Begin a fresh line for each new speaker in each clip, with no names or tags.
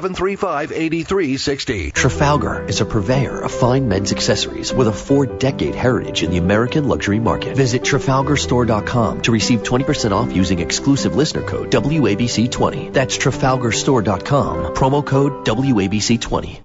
735-8360.
Trafalgar is a purveyor of fine men's accessories with a 4-decade heritage in the American luxury market. Visit TrafalgarStore.com to receive 20% off using exclusive listener code WABC20. That's TrafalgarStore.com, promo code WABC20.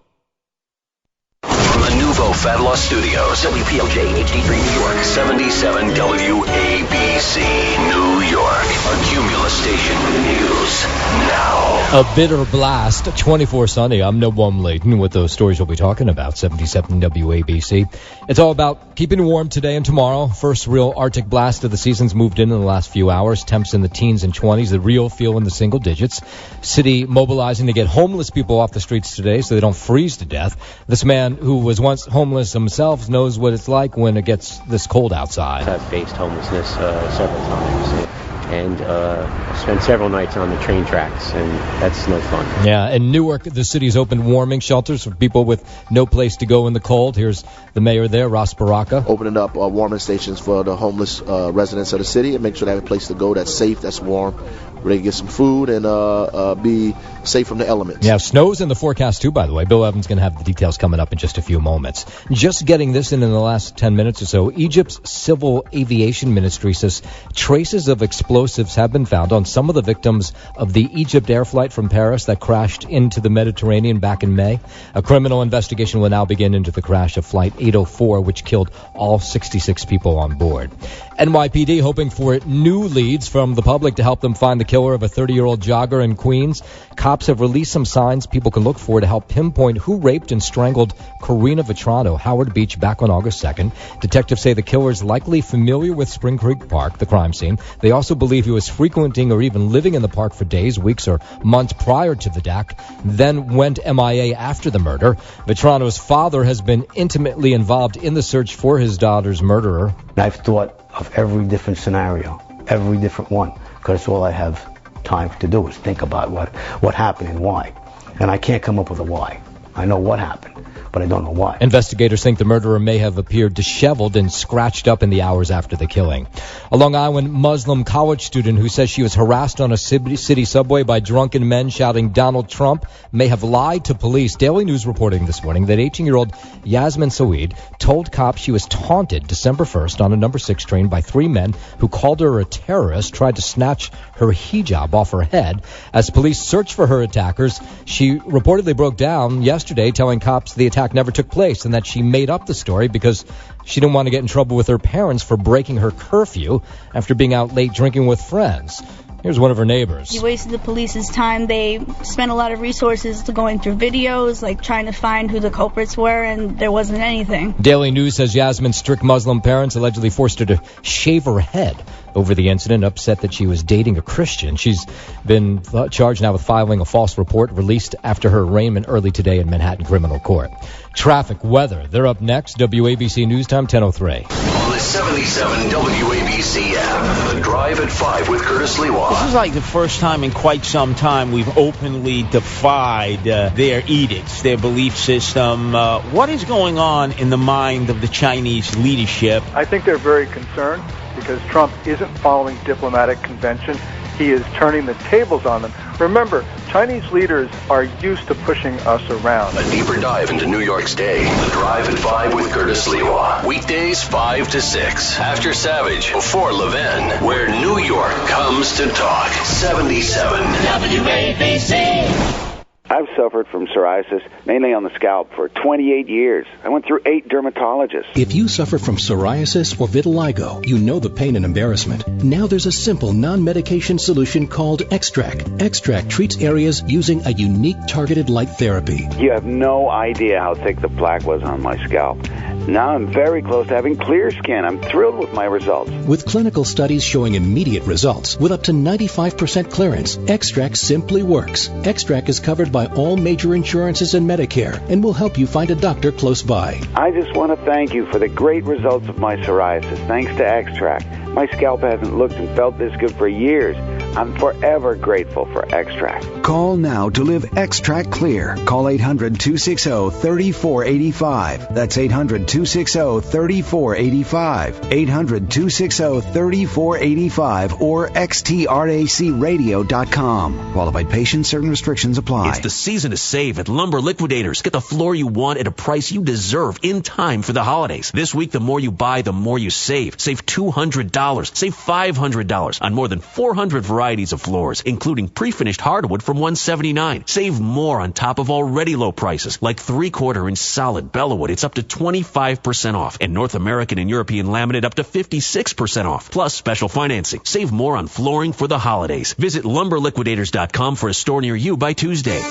From the Nouveau Fat Loss Studios, WPLJ HD3 New York, 77 WABC New York, a Cumulus station with news now.
A bitter blast, 24 sunny. I'm Noah Layton with those stories we'll be talking about, 77 WABC. It's all about keeping warm today and tomorrow. First real Arctic blast of the season's moved in the last few hours. Temps in the teens and 20s, the real feel in the single digits. City mobilizing to get homeless people off the streets today so they don't freeze to death. This man who was once homeless himself knows what it's like when it gets this cold outside.
I've faced homelessness several times. And spent several nights on the train tracks, and that's no fun.
Yeah, in Newark, the city's opened warming shelters for people with no place to go in the cold. Here's the mayor there, Ross Baraka.
Opening up warming stations for the homeless residents of the city and make sure they have a place to go that's safe, that's warm, where they can get some food and be safe from the elements.
Yeah, snow's in the forecast too, by the way. Bill Evans going to have the details coming up in just a few moments. Just getting this in the last 10 minutes or so, Egypt's Civil Aviation Ministry says traces of explosives have been found on some of the victims of the Egypt Air flight from Paris that crashed into the Mediterranean back in May. A criminal investigation will now begin into the crash of Flight 804, which killed all 66 people on board. NYPD hoping for new leads from the public to help them find the killer of a 30-year-old jogger in Queens. Cops have released some signs people can look for to help pinpoint who raped and strangled Karina Vetrano, Howard Beach, back on August 2nd. Detectives say the killer is likely familiar with Spring Creek Park, the crime scene. They also believe he was frequenting or even living in the park for days, weeks, or months prior to the death, then went MIA after the murder. Vetrano's father has been intimately involved in the search for his daughter's murderer.
I've thought of every different scenario, every different one, because all I have time to do is think about what happened and why. And I can't come up with a why. I know what happened, but I don't know why.
Investigators think the murderer may have appeared disheveled and scratched up in the hours after the killing. A Long Island Muslim college student who says she was harassed on a city subway by drunken men shouting Donald Trump may have lied to police. Daily News reporting this morning that 18-year-old Yasmin Saweed told cops she was taunted December 1st on a number 6 train by 3 men who called her a terrorist, tried to snatch her hijab off her head. As police searched for her attackers, she reportedly broke down yesterday, telling cops the attack never took place and that she made up the story because she didn't want to get in trouble with her parents for breaking her curfew after being out late drinking with friends. Here's one of her neighbors.
You wasted the police's time. They spent a lot of resources to going through videos, like trying to find who the culprits were, and there wasn't anything. Daily
News says Yasmin's strict Muslim parents allegedly forced her to shave her head over the incident, upset that she was dating a Christian. She's been charged now with filing a false report released after her arraignment early today in Manhattan Criminal Court. Traffic, weather, they're up next. WABC News Time, 10:03.
On the 77 WABC app, The Drive at 5 with Curtis Lewa.
This is like the first time in quite some time we've openly defied their edicts, their belief system. What is going on in the mind of the Chinese leadership?
I think they're very concerned because Trump isn't following diplomatic convention. He is turning the tables on them. Remember, Chinese leaders are used to pushing us around.
A deeper dive into New York's day. The Drive at 5 with Curtis Lewa. Weekdays 5 to 6. After Savage, before Levin. Where New York comes to talk. 77 WABC.
I've suffered from psoriasis, mainly on the scalp, for 28 years. I went through 8 dermatologists.
If you suffer from psoriasis or vitiligo, you know the pain and embarrassment. Now there's a simple non-medication solution called Extract. Extract treats areas using a unique targeted light therapy.
You have no idea how thick the plaque was on my scalp. Now I'm very close to having clear skin. I'm thrilled with my results.
With clinical studies showing immediate results, with up to 95% clearance, Extract simply works. Extract is covered by all major insurances and Medicare and will help you find a doctor close by.
I just want to thank you for the great results of my psoriasis. Thanks to Extract, my scalp hasn't looked and felt this good for years. I'm forever grateful for Extract.
Call now to live Extract Clear. Call 800-260-3485. That's 800-260-3485. 800-260-3485 or xtracradio.com. Qualified patients, certain restrictions apply.
It's the season to save at Lumber Liquidators. Get the floor you want at a price you deserve in time for the holidays. This week, the more you buy, the more you save. Save $200. Save $500 on more than 400 varieties of floors, including pre-finished hardwood from $179. Save more on top of already low prices, like 3/4-inch solid Bellawood. It's up to 25% off. And North American and European laminate up to 56% off. Plus special financing. Save more on flooring for the holidays. Visit LumberLiquidators.com for a store near you by Tuesday.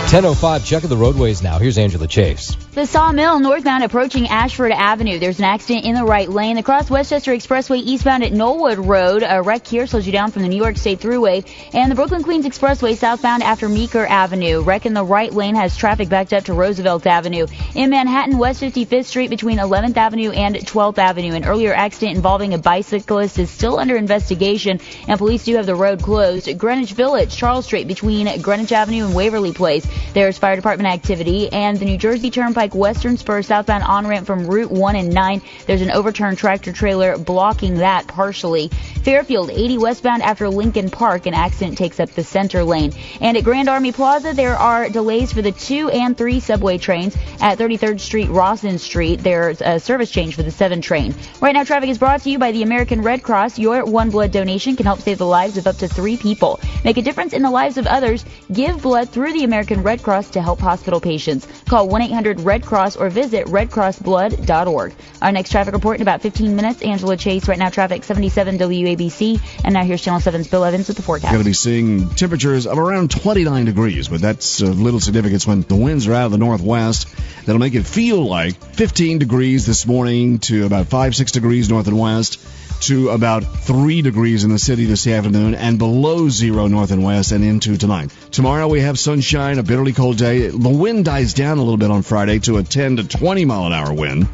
10:05, checking the roadways now. Here's Angela Chase.
The Sawmill northbound approaching Ashford Avenue. There's an accident in the right lane. The Cross Westchester Expressway eastbound at Knollwood Road. A wreck here slows you down from the New York State Thruway. And the Brooklyn Queens Expressway southbound after Meeker Avenue. Wreck in the right lane has traffic backed up to Roosevelt Avenue. In Manhattan, West 55th Street between 11th Avenue and 12th Avenue. An earlier accident involving a bicyclist is still under investigation, and police do have the road closed. Greenwich Village, Charles Street between Greenwich Avenue and Waverly Place. There's fire department activity. And the New Jersey Turnpike Western Spur southbound on-ramp from Route 1 and 9. There's an overturned tractor trailer blocking that partially. Fairfield 80 westbound after Lincoln Park. An accident takes up the center lane. And at Grand Army Plaza, there are delays for the 2 and 3 subway trains. At 33rd Street, Rawson Street, there's a service change for the 7 train. Right now, traffic is brought to you by the American Red Cross. Your one blood donation can help save the lives of up to 3 people. Make a difference in the lives of others. Give blood through the American Red Cross to help hospital patients. Call 1-800-RED-CROSS or visit redcrossblood.org. Our next traffic report in about 15 minutes. Angela Chase. Right now, traffic 77 WABC. And now here's Channel 7's Bill Evans with the forecast.
Going to be seeing temperatures of around 29 degrees, but that's of little significance when the winds are out of the northwest. That'll make it feel like 15 degrees this morning to about 5-6 degrees north and west, to about 3 degrees in the city this afternoon, and below 0 north and west and into tonight. Tomorrow we have sunshine, a bitterly cold day. The wind dies down a little bit on Friday to a 10 to 20 mile an hour wind,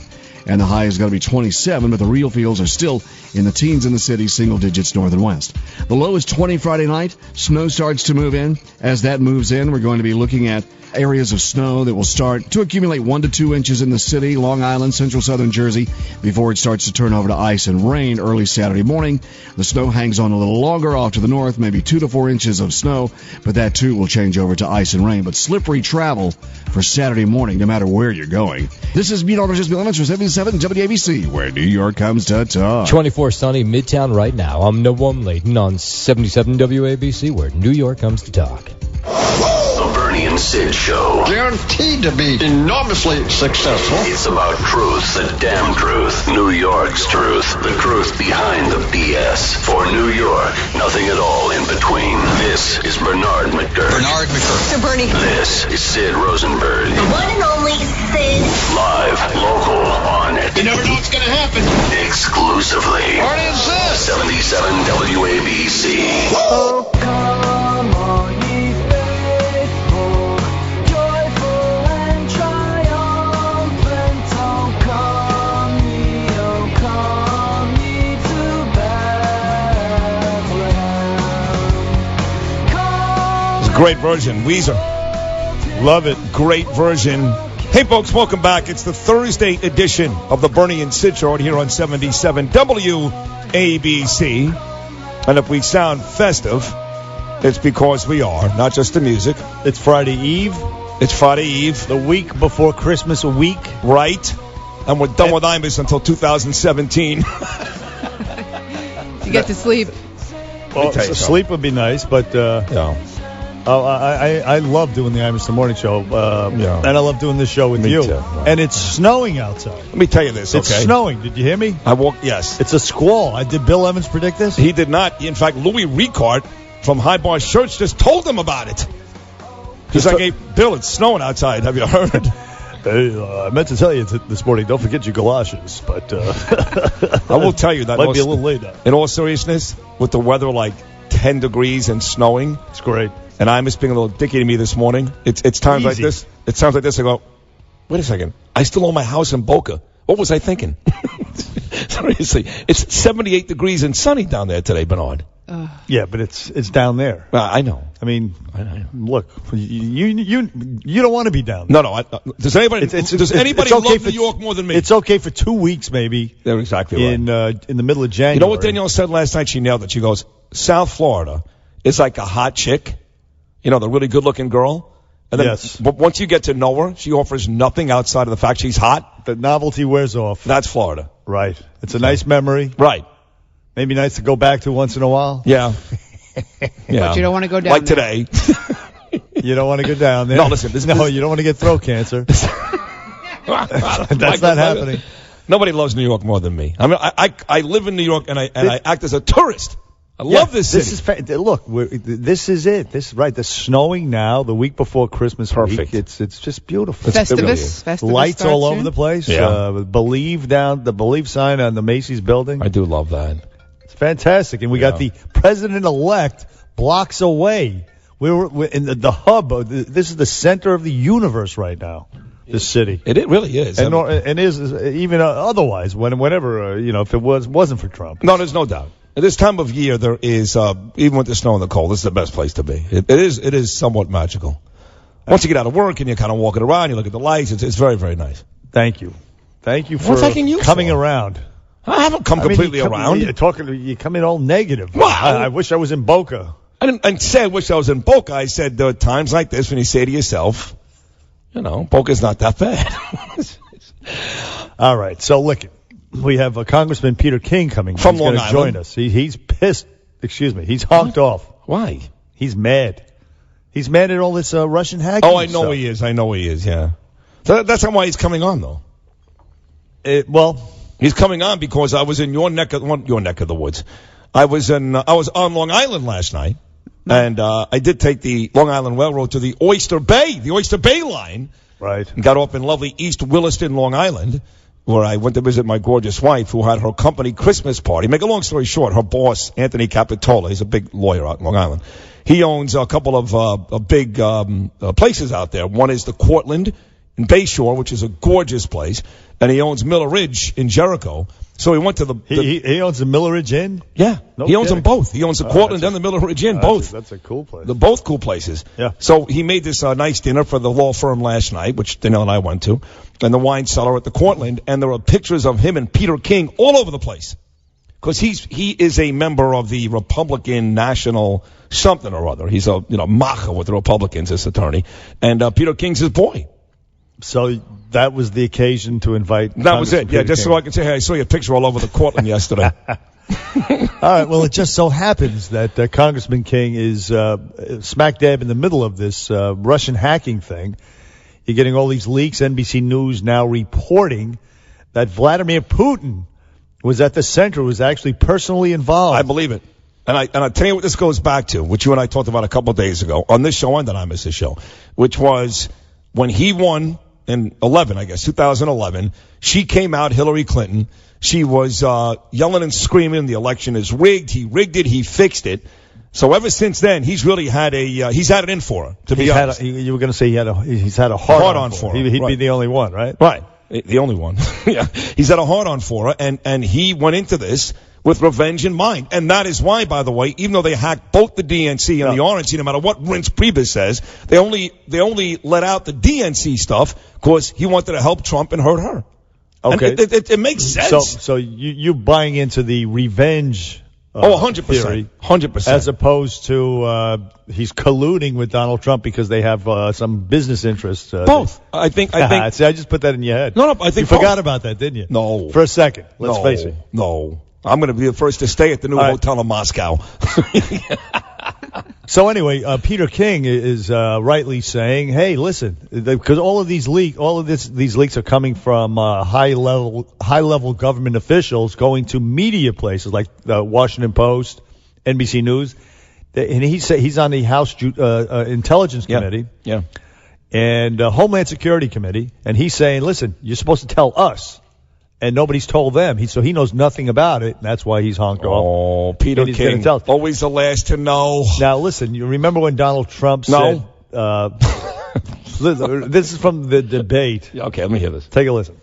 and the high is going to be 27, but the real feels are still in the teens in the city, single digits north and west. The low is 20 Friday night. Snow starts to move in. As that moves in, we're going to be looking at areas of snow that will start to accumulate 1 to 2 inches in the city, Long Island, central southern Jersey, before it starts to turn over to ice and rain early Saturday morning. The snow hangs on a little longer off to the north, maybe 2 to 4 inches of snow, but that too will change over to ice and rain. But slippery travel for Saturday morning, no matter where you're going. This is meteorologist Bill Evans for 77 WABC, where New York comes to talk.
24 sunny Midtown right now. I'm Noam Layton on 77 WABC, where New York comes to talk.
The Bernie and Sid Show.
Guaranteed to be enormously successful.
It's about truth, the damn truth, New York's truth, the truth behind the BS. For New York, nothing at all in between. This is Bernard McGurk.
Bernard McGurk.
So Bernie.
This is Sid Rosenberg.
The one and only Sid.
Live, local, on it.
You never know what's going to happen.
Exclusively.
What is this?
77 WABC.
Oh, come on, ye faithful, joyful and triumphant. Oh, come ye to Bethlehem.
It's a great version. Weezer. Love it. Great version. Hey, folks, welcome back. It's the Thursday edition of the Bernie and Sid Show here on 77 WABC. And if we sound festive, it's because we are, not just the music.
It's Friday Eve.
It's Friday Eve.
The week before Christmas week.
Right. And we're done with Imus until 2017.
You get to sleep.
Well, sleep would be nice, but I love doing the Imus in the Morning Show, and I love doing this show with you.
Too.
And it's snowing outside.
Let me tell you this, okay?
It's snowing. Did you hear me?
Yes.
It's a squall. Did Bill Evans predict this?
He did not. In fact, Louis Ricard from High Bar Church just told him about it. He's like, hey, Bill, it's snowing outside. Have you heard?
I meant to tell you this morning, don't forget your galoshes, but
I will tell you that
might be a little late now.
In all seriousness, with the weather like 10 degrees and snowing,
it's great.
And I'm just being a little dicky to me this morning. It's times like this. It sounds like this. I go, wait a second. I still own my house in Boca. What was I thinking? Seriously, it's 78 degrees and sunny down there today, Bernard.
Yeah, but it's down there.
I know.
I mean, look, you don't want to be down
No,
there.
no. Does anybody love New York more than me?
It's okay for 2 weeks, maybe.
They're exactly right.
In the middle of January.
You know what Danielle said last night? She nailed it. She goes, South Florida is like a hot chick, the really good-looking girl. And then,
yes.
But once you get to know her, she offers nothing outside of the fact she's hot.
The novelty wears off.
That's Florida.
Right. It's a nice memory.
Right.
Maybe nice to go back to once in a while.
Yeah.
But you don't want to go down
like
there.
Today.
You don't want to go down there.
No, listen.
You don't want to get throat cancer. That's not happening.
Nobody loves New York more than me. I mean, I live in New York and I act as a tourist. I love this city.
Look, this is it. This is right. The snowing now, the week before Christmas
Perfect.
week. It's just beautiful.
Festivus
Lights all over
soon.
the place.
Yeah.
The Believe sign on the Macy's building.
I do love that.
It's fantastic. And we got the president-elect blocks away. We're in the hub. This is the center of the universe right now. This city.
It really is.
And is even otherwise. Whenever if it wasn't for Trump.
No, there's no doubt. At this time of year, there is even with the snow and the cold, this is the best place to be. It is somewhat magical. Once you get out of work and you're kind of walking around, you look at the lights. It's very, very nice.
Thank you for coming around.
I haven't come completely around.
You come in all negative.
Well,
I wish I was in Boca.
I didn't say I wish I was in Boca. I said there are times like this when you say to yourself, Boca's not that bad.
All right, so look, we have Congressman Peter King coming
from
Long
Island.
He's going to join us. He's pissed. Excuse me. He's honked off.
Why?
He's mad. He's mad at all this Russian hacking.
Oh, I know he is. Yeah. So that's not why he's coming on, though. He's coming on because I was in your neck of the woods. I was on Long Island last night, and I did take the Long Island Railroad to the Oyster Bay line.
Right.
And got off in lovely East Williston, Long Island, where I went to visit my gorgeous wife, who had her company Christmas party. Make a long story short, her boss, Anthony Capitola, he's a big lawyer out in Long Island. He owns a couple of big places out there. One is the Cortland in Bayshore, which is a gorgeous place, and he owns Miller Ridge in Jericho. So he went to
he owns the Miller Ridge Inn?
Yeah. He owns them both. He owns the Cortland and the Miller Ridge Inn, both.
That's a cool place.
They're both cool places.
Yeah.
So he made this nice dinner for the law firm last night, which Danielle and I went to, and the wine cellar at the Cortland, and there are pictures of him and Peter King all over the place. Because he is a member of the Republican National something or other. He's a macha with the Republicans, this attorney. And Peter King's his boy.
So that was the occasion to invite.
That was it. Yeah, just so I can say, hey, I saw your picture all over the Cortland yesterday.
All right. Well, it just so happens that Congressman King is smack dab in the middle of this Russian hacking thing. You're getting all these leaks. NBC News now reporting that Vladimir Putin was at the center, was actually personally involved.
I believe it. And I tell you what this goes back to, which you and I talked about a couple of days ago on this show and then I missed the show, which was when he won in 2011, she came out, Hillary Clinton. She was yelling and screaming, the election is rigged. He rigged it. He fixed it. So ever since then, he's really had he's had it in for her, to be honest.
You were going to say he's had a hard on for her. He'd be the only one, right?
Right. The only one. Yeah. He's had a hard on for her, and he went into this with revenge in mind. And that is why, by the way, even though they hacked both the DNC and the RNC, no matter what Reince Priebus says, they only let out the DNC stuff because he wanted to help Trump and hurt her.
Okay.
And it makes sense.
So you buying into the revenge
100%.
theory,
100%.
as opposed to he's colluding with Donald Trump because they have some business interests.
Both. I think.
See, I just put that in your head.
No, I think
you forgot about that, didn't you?
No.
For a second. Let's face it.
No. I'm going to be the first to stay at the new hotel in Moscow.
So anyway, Peter King is rightly saying, "Hey, listen, because all of these leaks are coming from high level government officials going to media places like the Washington Post, NBC News, and he said he's on the House Intelligence Committee, and Homeland Security Committee, and he's saying, listen, you're supposed to tell us." And nobody's told them. So he knows nothing about it. And that's why he's honked off.
Oh, Peter King, always the last to know.
Now, listen, you remember when Donald Trump said... this is from the debate.
Okay, let me hear this.
Take a listen.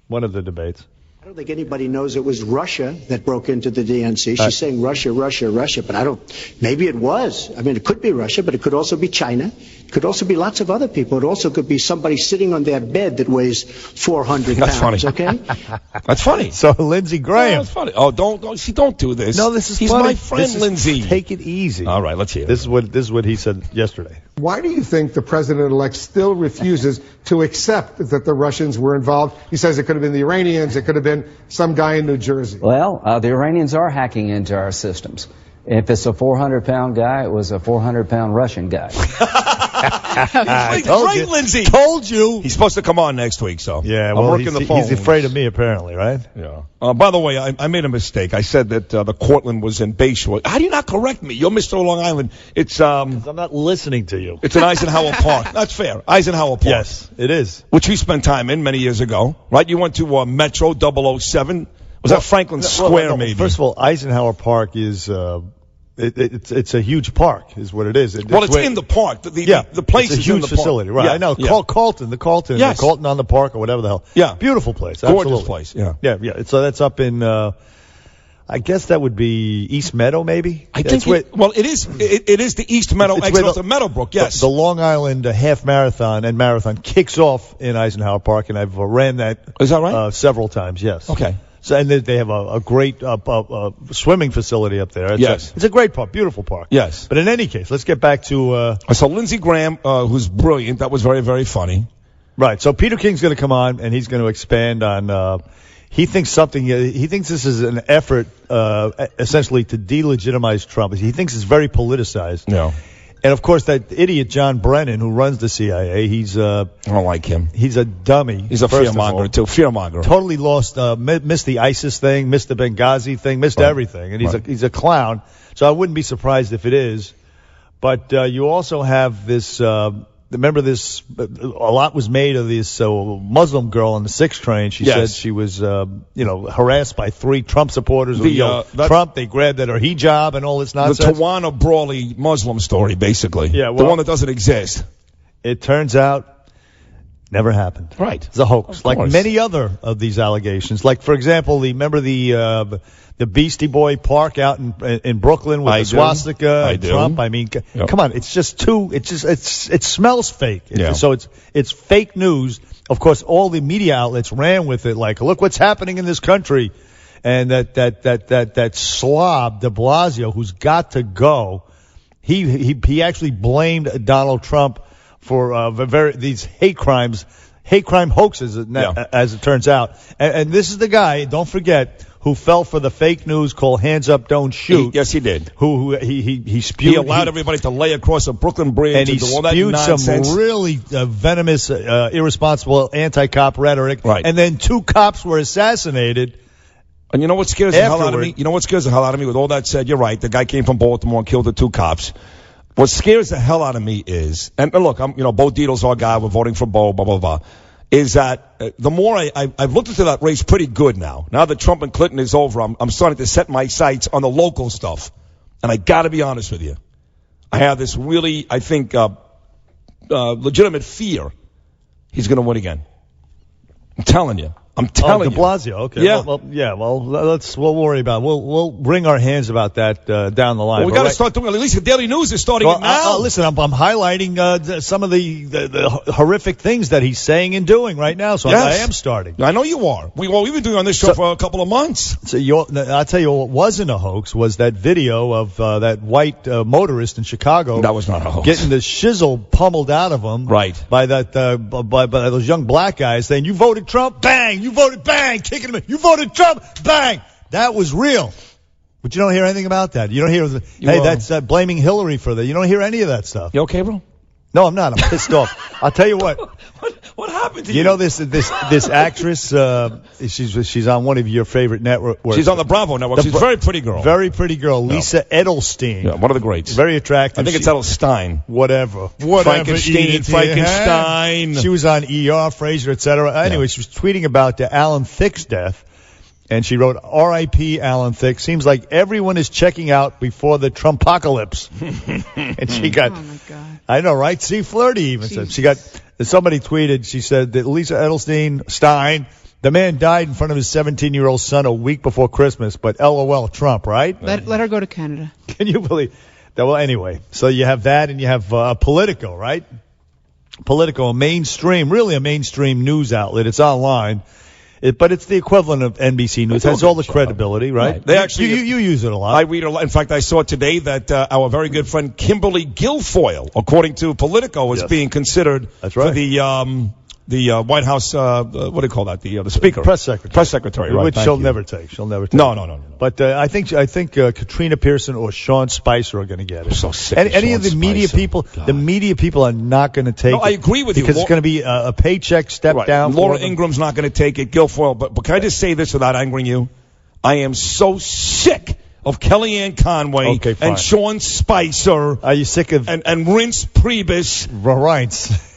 One of the debates.
I don't think anybody knows it was Russia that broke into the DNC. She's saying Russia, Russia, Russia, but maybe it was. I mean, it could be Russia, but it could also be China. It could also be lots of other people. It also could be somebody sitting on their bed that weighs 400
That's
pounds,
funny.
okay?
That's funny.
So, Lindsey Graham.
That's funny. Oh, don't do this.
No, this is
He's
funny.
my friend, Lindsey.
Take it easy.
All right, let's hear it.
This is what he said yesterday.
Why do you think the president-elect still refuses to accept that the Russians were involved? He says it could have been the Iranians, it could have been some guy in New Jersey.
Well, the Iranians are hacking into our systems. If it's a 400-pound guy, it was a 400-pound Russian guy.
Right, Lindsey.
Told you.
He's supposed to come on next week, so
Yeah,
I'm
well,
working the phone.
he's afraid of me, apparently, right?
Yeah. By the way, I made a mistake. I said that the Cortland was in Bayshore. How do you not correct me? You're Mr. Long Island. It's
'Cause I'm not listening to you.
It's in Eisenhower Park. That's fair. Eisenhower Park.
Yes, it is.
Which we spent time in many years ago, right? You went to Metro 007. Was that Franklin Square,
no,
maybe?
First of all, Eisenhower Park is it's a huge park, is what it is.
It's in the park. The place
it's a
is
huge
in the
facility,
park.
right?
Yeah,
I know.
yeah.
Carlton,
Yes.
Carlton on the Park or whatever the hell.
Yeah,
beautiful place.
Gorgeous
Absolutely.
place. Yeah,
yeah. So that's up in. I guess that would be East Meadow, maybe.
I think. It is. It is the East Meadow exit off the Meadowbrook. Yes.
The Long Island half marathon and marathon kicks off in Eisenhower Park, and I've ran that.
Is that right?
Several times. Yes.
Okay.
So and they have a great swimming facility up there. It's a great park, beautiful park.
Yes.
But in any case, let's get back to.
So Lindsey Graham, who's brilliant, that was very, very funny.
Right. So Peter King's going to come on and he's going to expand on. He thinks this is an effort, essentially, to delegitimize Trump. He thinks it's very politicized.
Yeah.
And of course, that idiot John Brennan, who runs the CIA, I
don't like him.
He's a dummy.
He's a fearmonger too. Fearmonger.
Totally lost. Missed the ISIS thing. Missed the Benghazi thing. Missed everything. And he's a clown. So I wouldn't be surprised if it is. But you also have this. Remember this? A lot was made of this Muslim girl on the 6 train. She said she was, harassed by 3 Trump supporters. Trump. They grabbed at her hijab and all this nonsense.
The Tawana Brawley Muslim story, basically.
Yeah,
the one that doesn't exist.
It turns out never happened.
Right.
It's a hoax, like many other of these allegations. Like, for example, remember the Beastie Boy Park out in Brooklyn with the swastika and Trump. I mean, come on, it's just it smells fake. So it's fake news. Of course, all the media outlets ran with it. Like, look what's happening in this country, and that slob De Blasio, who's got to go. He actually blamed Donald Trump for these hate crime hoaxes, as it turns out. And this is the guy, don't forget, who fell for the fake news called "Hands Up, Don't Shoot."
Yes, he did.
Who he spewed.
He allowed everybody to lay across a Brooklyn Bridge
and he
do all that
spewed
nonsense.
some really venomous, irresponsible anti-cop rhetoric.
Right.
And then 2 cops were assassinated.
And you know what scares the hell out of me? You know what scares the hell out of me? With all that said, you're right. The guy came from Baltimore and killed the 2 cops. What scares the hell out of me is, and look, Bo Dietl's our guy. We're voting for Bo. Blah blah blah. Is that the more I've looked into that race pretty good now. Now that Trump and Clinton is over, I'm starting to set my sights on the local stuff. And I got to be honest with you, I have this really, I think, legitimate fear he's going to win again. I'm telling you. De
Blasio. Okay.
Yeah.
We'll worry about it. We'll wring our hands about that down the line.
Well, we got to start doing it. At least the Daily News is starting it now.
Listen, I'm highlighting some of the horrific things that he's saying and doing right now. So I am starting.
I know you are. We've been doing on this show for a couple of months.
So I'll tell you what wasn't a hoax was that video of that white motorist in Chicago.
That was not a hoax.
Getting the shizzle pummeled out of him.
Right.
By by those young black guys saying, "You voted Trump, bang! You voted bang!" Kicking him. You voted Trump, bang! That was real. But you don't hear anything about that. You don't hear, that's blaming Hillary for that. You don't hear any of that stuff.
You okay, bro?
No, I'm not. I'm pissed off. I'll tell you what.
What happened to you?
You know this actress, she's on one of your favorite networks.
She's on the Bravo network. She's a very pretty girl.
Very pretty girl. Lisa Edelstein.
Yeah, one of the greats.
Very attractive.
I think it's Edelstein.
Whatever.
Frankenstein.
She was on ER, Frasier, etc. Anyway, she was tweeting about Alan Thicke's death. And she wrote, "R.I.P. Alan Thicke. Seems like everyone is checking out before the Trumpocalypse." And she got, oh my God. I know, right? See, flirty even said. She got, somebody tweeted, she said that Lisa Edelstein, The man died in front of his 17-year-old son a week before Christmas, but LOL Trump, right?
Let her go to Canada.
Can you believe that? Well, anyway, so you have that, and you have Politico, right? Politico, a mainstream news outlet. It's online. But it's the equivalent of NBC News. It has all the credibility, right?
They actually,
you use it a lot.
I read a lot. In fact, I saw today that our very good friend Kimberly Guilfoyle, according to Politico, is being considered for the White House. What do you call that? The Speaker,
press secretary.
Press secretary, right?
Which she'll never take.
No.
But I think Katrina Pearson or Sean Spicer are going to get it.
So sick.
Any of the media people, the media people are not going to take it.
I agree with you
because it's going to be a paycheck step down.
Laura Ingram's not going to take it. Guilfoyle, but can I just say this without angering you? I am so sick of Kellyanne Conway and Sean Spicer.
Are you sick of
and Reince Priebus?
Reince.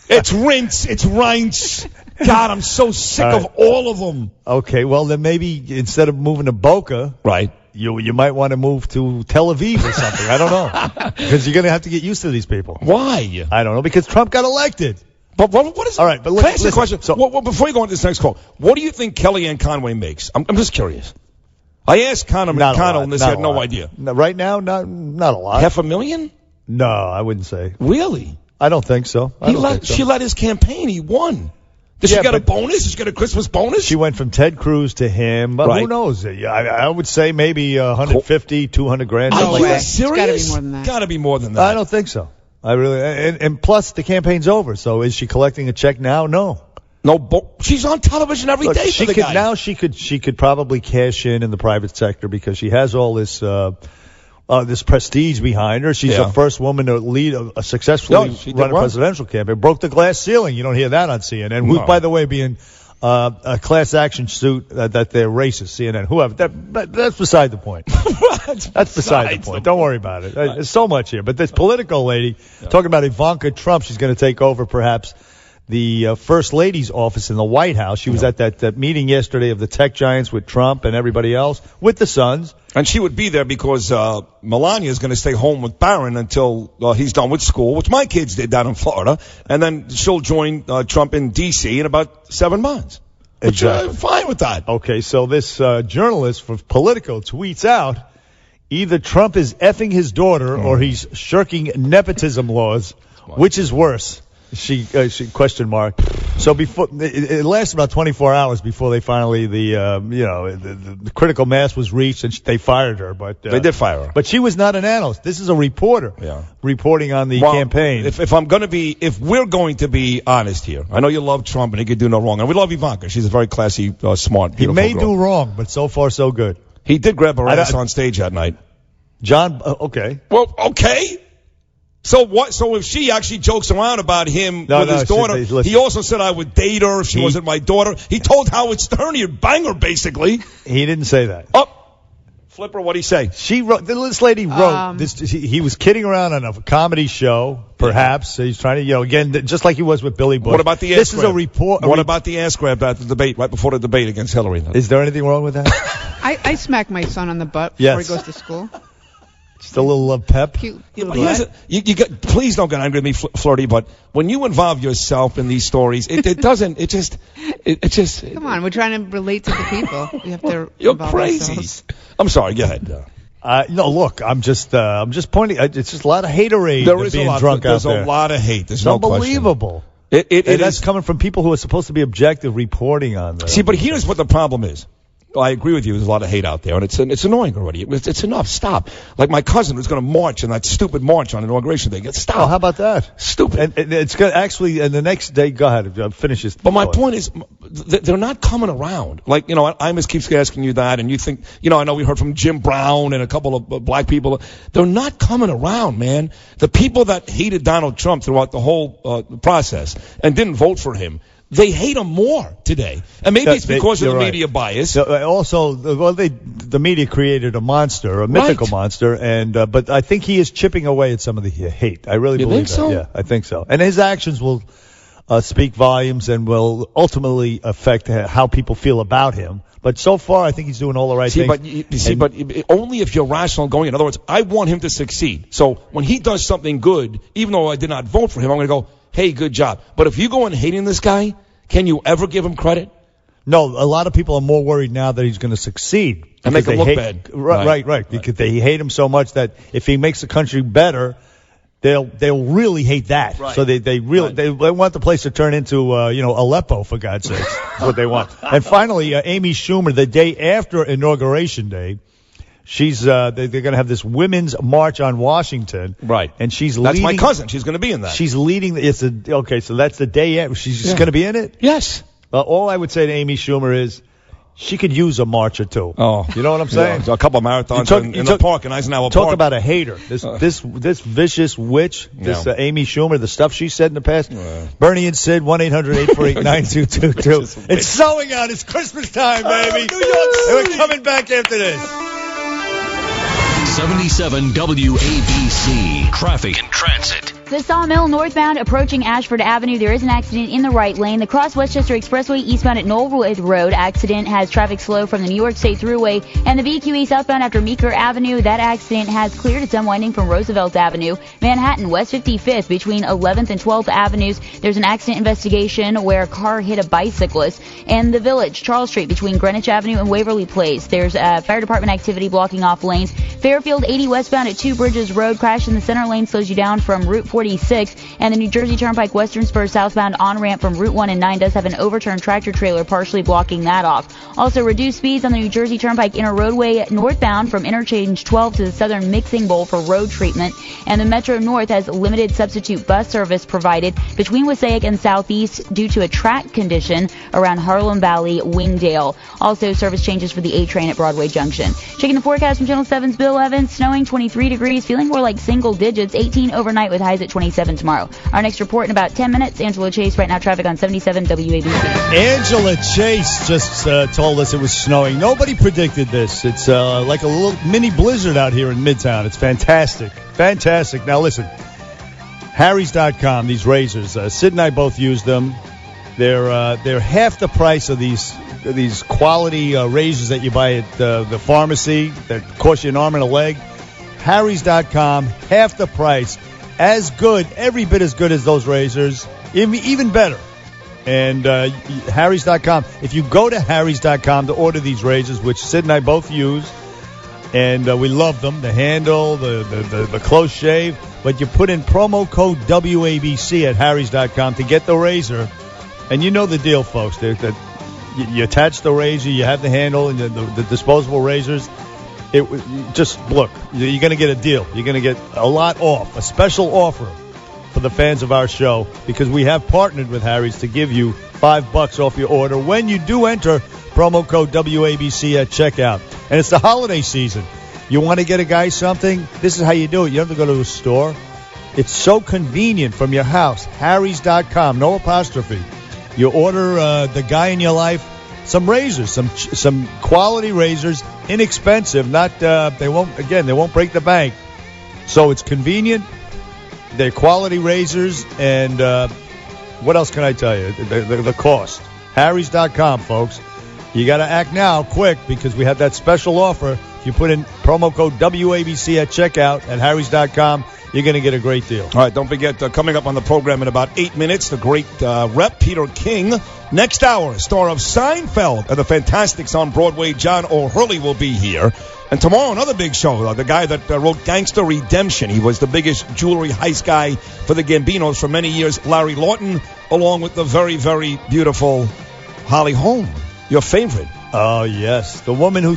It's Rince. It's Reince. God, I'm so sick of all of them.
Okay, well then maybe instead of moving to Boca,
right?
You might want to move to Tel Aviv or something. I don't know, because you're going to have to get used to these people.
Why?
I don't know, because Trump got elected.
But what is?
All right, but
can I ask you a question? So, before you go into this next call, what do you think Kellyanne Conway makes? I'm just curious. I asked Conor McConnell, and he had no idea.
No, right now, not a lot.
$500,000?
No, I wouldn't say.
Really?
I don't think so.
She led his campaign. He won. Did she get a bonus? Did she get a Christmas bonus?
She went from Ted Cruz to him. But who knows? I would say maybe 150, 200 grand.
Are you serious?
It's got to be more than that.
Got to be more than that.
I don't think so. I really and plus the campaign's over. So is she collecting a check now? No.
She's on television every day for the guy.
Now she could probably cash in the private sector because she has all this this prestige behind her. She's the first woman to lead a successfully run a presidential campaign. Broke the glass ceiling. You don't hear that on CNN. Who's, by the way, being a class action suit that they're racist. CNN, whoever. That's beside the point. That's beside the point. Don't worry about it. There's so much here. But this Politico lady talking about Ivanka Trump, she's going to take over perhaps the First Lady's office in the White House. She was at that meeting yesterday of the tech giants with Trump and everybody else, with the sons.
And she would be there because Melania is going to stay home with Barron until he's done with school, which my kids did down in Florida. And then she'll join Trump in D.C. in about 7 months.
Exactly.
Which, fine with that.
Okay, so this journalist from Politico tweets out, either Trump is effing his daughter or he's shirking nepotism laws. Which is worse? She question mark. So before it lasted about 24 hours before they finally the critical mass was reached and they fired her. But
they did fire her.
But she was not an analyst. This is a reporter reporting on the campaign.
If we're going to be honest here, I know you love Trump and he could do no wrong, and we love Ivanka. She's a very classy, smart, beautiful
girl. He may
do
wrong, but so far so good.
He did grab her ass on stage that night.
John, okay.
Well, okay. So what? So if she actually jokes around about him with his daughter, he also said I would date her if she wasn't my daughter. He told Howard Stern he'd bang her, basically.
He didn't say that.
Oh, Flipper, what'd he say?
She wrote. This lady wrote this. He was kidding around on a comedy show, perhaps. He's trying to, again, just like he was with Billy Bush.
What about the ass
This
grab?
is a report.
What about the ass grab at the debate, right before the debate against Hillary?
Is there anything wrong with that?
I smack my son on the butt before he goes to school.
Just a little pep.
Cute.
Please don't get angry at me, Flirty, but when you involve yourself in these stories, it just.
Come on, we're trying to relate to the people. We have to.
You're crazy.
Ourselves.
I'm sorry. Go ahead.
No, look, I'm just pointing. It's just a lot of haterade.
There is
being
a lot.
Drunk
There's
out there.
a lot of hate. There's
it's
no
unbelievable.
Question. It
that's
is
coming from people who are supposed to be objective reporting on this.
See, but here's what the problem is. I agree with you. There's a lot of hate out there, and it's annoying already. It's enough. Stop. Like my cousin who's going to march in that stupid march on Inauguration Day. Stop.
Oh, how about that?
Stupid.
And it's going to actually, and the next day, go ahead, finish this.
But my point is, they're not coming around. Like, Imus keeps asking you that, and you think, I know we heard from Jim Brown and a couple of black people. They're not coming around, man. The people that hated Donald Trump throughout the whole process and didn't vote for him, they hate him more today. And maybe it's because of the media bias.
Also, the media created a monster, a mythical monster, and but I think he is chipping away at some of the hate. I really believe that.
So?
Yeah, I think so. And his actions will speak volumes and will ultimately affect how people feel about him. But so far, I think he's doing all the right things.
But only if you're rational going. In other words, I want him to succeed. So when he does something good, even though I did not vote for him, I'm going to go, hey, good job. But if you go on hating this guy, can you ever give him credit?
No, a lot of people are more worried now that he's going to succeed.
And make him look
hate,
bad.
Right. Because they hate him so much that if he makes the country better, they'll really hate that.
Right.
So they want the place to turn into Aleppo, for God's sakes. That's what they want. And finally, Amy Schumer, the day after Inauguration Day, they're going to have this women's march on Washington.
Right.
And she's
That's
leading.
my cousin. She's going to be in that.
She's leading. So that's the day after. She's going to be in it?
Yes.
All I would say to Amy Schumer is she could use a march or two.
Oh.
You know what I'm saying?
Yeah, a couple of marathons in the park in Eisenhower Park.
Talk about a hater. This vicious witch, Amy Schumer, the stuff she said in the past. Bernie and Sid, 1-800-848-9222. It's snowing out. It's Christmas time, baby. New York City. We're coming back after this.
77 WABC. Traffic and Transit.
The Sawmill northbound approaching Ashford Avenue. There is an accident in the right lane. The Cross Westchester Expressway eastbound at Knollwood Road accident has traffic slow from the New York State Thruway. And the VQE southbound after Meeker Avenue, that accident has cleared. It's unwinding from Roosevelt Avenue. Manhattan, West 55th between 11th and 12th Avenues. There's an accident investigation where a car hit a bicyclist. And the Village, Charles Street between Greenwich Avenue and Waverly Place. There's fire department activity blocking off lanes. Fairfield 80 westbound at Two Bridges Road. Crash in the center lane slows you down from Route 46. And the New Jersey Turnpike Western Spur southbound on-ramp from Route 1 and 9 does have an overturned tractor trailer partially blocking that off. Also, reduced speeds on the New Jersey Turnpike inner roadway northbound from Interchange 12 to the Southern Mixing Bowl for road treatment. And the Metro North has limited substitute bus service provided between Wassaic and Southeast due to a track condition around Harlem Valley, Wingdale. Also, service changes for the A train at Broadway Junction. Checking the forecast from Channel 7's Bill Evans, snowing 23 degrees, feeling more like single digits, 18 overnight with highs at 27 tomorrow. Our next report in about 10 minutes. Angela Chase, right now traffic on 77 WABC.
Angela Chase just told us it was snowing. Nobody predicted this. It's like a little mini blizzard out here in Midtown. It's fantastic. Fantastic. Now listen, Harry's.com, these razors, Sid and I both use them. They're half the price of these quality razors that you buy at the pharmacy that cost you an arm and a leg. Harry's.com, half the price. As good, every bit as good as those razors, even better. And Harry's.com, if you go to Harry's.com to order these razors, which Sid and I both use, and we love them, the handle, the close shave, but you put in promo code WABC at Harry's.com to get the razor, and you know the deal, folks. You attach the razor, you have the handle, and the disposable razors. Just look, you're going to get a deal. You're going to get a lot off, a special offer for the fans of our show, because we have partnered with Harry's to give you $5 off your order when you do enter promo code WABC at checkout. And it's the holiday season. You want to get a guy something? This is how you do it. You don't have to go to a store. It's so convenient from your house. Harry's.com, no apostrophe. You order the guy in your life some razors, some quality razors, inexpensive. They won't break the bank. So it's convenient. They're quality razors, and what else can I tell you? The cost. Harry's.com, folks. You got to act now, quick, because we have that special offer. If you put in promo code WABC at checkout at Harry's.com, you're going to get a great deal.
All right, don't forget, coming up on the program in about 8 minutes, the great Rep. Peter King. Next hour, star of Seinfeld and the Fantastics on Broadway, John O'Hurley, will be here. And tomorrow, another big show, the guy that wrote Gangster Redemption. He was the biggest jewelry heist guy for the Gambinos for many years, Larry Lawton, along with the very, very beautiful Holly Holm, your favorite.
Oh, yes. The woman who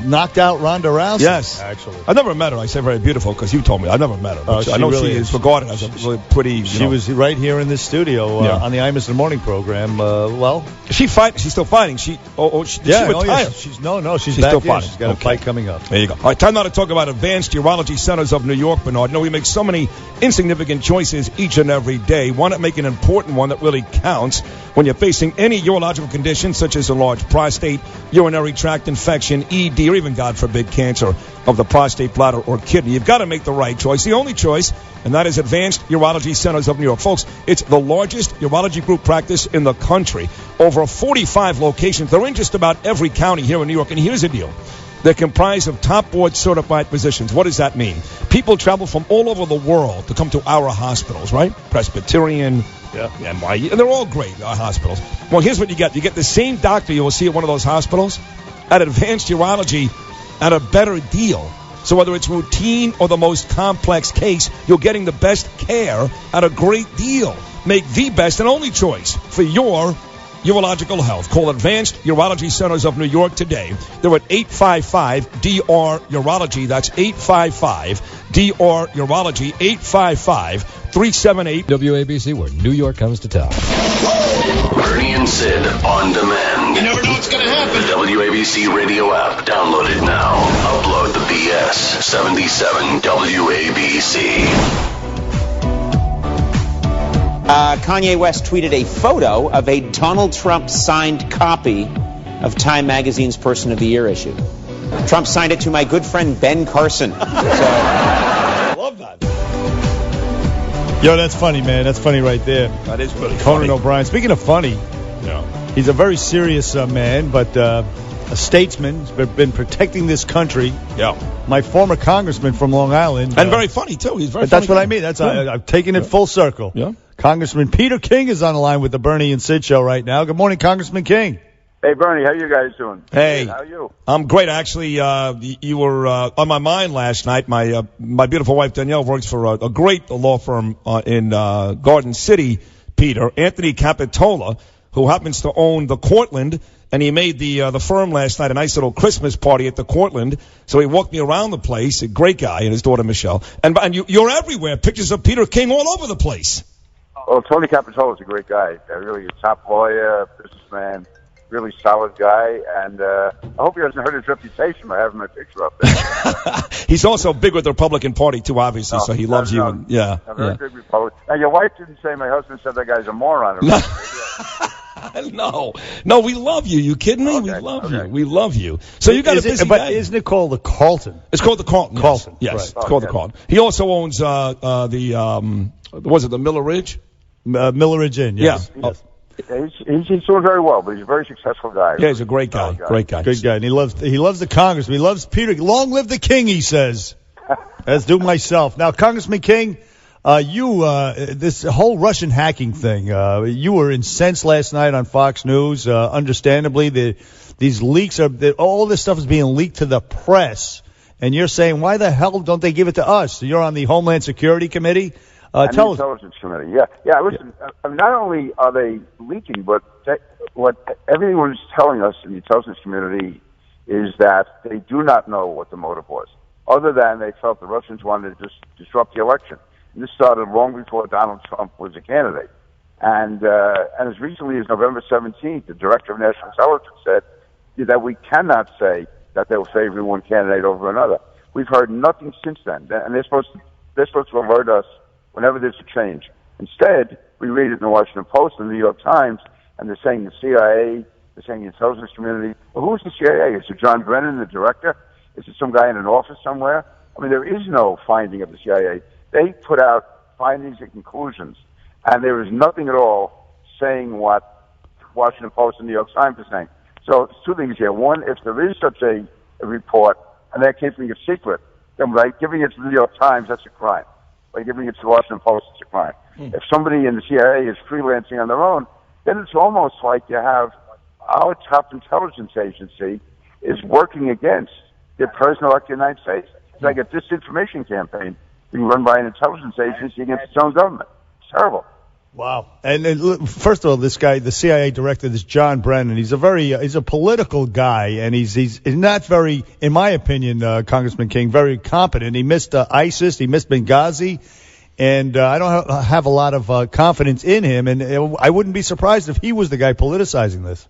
knocked out Ronda Rousey.
Yes.
Actually.
I never met her. I say very beautiful because you told me. I never met her.
I
know
really
she is regarded as a really pretty...
She was right here in this studio on the Imus in the Morning program.
Is she fighting? She's still fighting. Did she retire?
Yeah. She's back
still
in.
fighting.
She's got a fight coming up.
There you go. All right, time now to talk about Advanced Urology Centers of New York, Bernard. You know, we make so many insignificant choices each and every day. Why not make an important one that really counts when you're facing any urological condition such as enlarged prostate, urinary tract infection, ED, or even, God forbid, cancer of the prostate, bladder, or kidney? You've got to make the right choice, the only choice, and that is Advanced Urology Centers of New York. Folks, it's the largest urology group practice in the country. Over 45 locations. They're in just about every county here in New York. And here's the deal. They're comprised of top board certified physicians. What does that mean? People travel from all over the world to come to our hospitals, right? Presbyterian, NYU, and they're all great hospitals. Well, here's what you get. You get the same doctor you will see at one of those hospitals at Advanced Urology at a better deal. So whether it's routine or the most complex case, you're getting the best care at a great deal. Make the best and only choice for your urological health. Call Advanced Urology Centers of New York today. They're at 855-DR-Urology. That's 855-DR-Urology, 855-378.
WABC, where New York comes to town.
Bernie and Sid on demand.
You never know what's going to happen.
The WABC radio app. Download it now. Upload the BS 77 WABC.
Kanye West tweeted a photo of a Donald Trump signed copy of Time Magazine's Person of the Year issue. Trump signed it to my good friend Ben Carson.
I love that.
Yo, that's funny, man. That's funny right there.
That is pretty
Conan
funny.
O'Brien. Speaking of funny, he's a very serious man, but a statesman. He's been protecting this country.
Yeah.
My former congressman from Long Island.
And very funny, too. He's very
but that's
funny.
what I mean. That's I've taken it full circle.
Yeah.
Congressman Peter King is on the line with the Bernie and Sid show right now. Good morning, Congressman King.
Hey, Bernie, how you guys doing?
Hey.
How are you?
I'm great. Actually, you were on my mind last night. My beautiful wife, Danielle, works for a great law firm in Garden City, Peter. Anthony Capitola, who happens to own the Cortland, and he made the firm last night a nice little Christmas party at the Cortland. So he walked me around the place. A great guy, and his daughter, Michelle. And you're everywhere. Pictures of Peter King all over the place.
Well, Tony Capitola is a great guy. Really a top lawyer, businessman. Really solid guy, and I hope he hasn't hurt his reputation by having my picture up there.
He's also big with the Republican Party, too, obviously, so he loves you. And,
a very good Republican. Now, your wife didn't say my husband said that guy's a moron.
No, we love you. You kidding me?
Okay,
we love you. We love you. So you got a busy
But
day.
isn't it called the Carlton?
It's called the Carlton.
Carlton.
Yes,
Right.
it's called the Carlton. He also owns was it the Miller Ridge?
Miller Ridge Inn, yes.
Yeah. Yes. He's doing very well, but he's a very successful guy.
Yeah, he's a great guy. Great guy.
Good guy. And he loves the Congressman. He loves Peter. Long live the King, he says. As do myself. Now, Congressman King, this whole Russian hacking thing, you were incensed last night on Fox News. Understandably, these leaks all this stuff is being leaked to the press. And you're saying, why the hell don't they give it to us? You're on the Homeland Security Committee. Tell us.
Intelligence Committee. Yeah. Listen, I mean, not only are they leaking, but what everyone's telling us in the intelligence community is that they do not know what the motive was, other than they felt the Russians wanted to just disrupt the election. And this started long before Donald Trump was a candidate. And as recently as November 17th, the director of national intelligence said that we cannot say that they will favor one candidate over another. We've heard nothing since then, and they're supposed to alert us whenever there's a change. Instead, we read it in the Washington Post and the New York Times, and they're saying the CIA, they're saying the intelligence community. Well, who's the CIA? Is it John Brennan, the director? Is it some guy in an office somewhere? I mean, there is no finding of the CIA. They put out findings and conclusions, and there is nothing at all saying what Washington Post and New York Times are saying. So it's two things here. One, if there is such a report, and they're keeping it secret, then by giving it to the New York Times, that's a crime. By giving it to the Washington Post, it's a crime. If somebody in the CIA is freelancing on their own, then it's almost like you have our top intelligence agency is working against the president-elect of the United States. It's like a disinformation campaign being run by an intelligence agency against its own government. It's terrible.
Wow. And first of all, this guy, the CIA director, this John Brennan, he's a political guy, and he's not very, in my opinion, Congressman King, very competent. He missed ISIS, he missed Benghazi, and I don't have a lot of confidence in him, and I wouldn't be surprised if he was the guy politicizing this.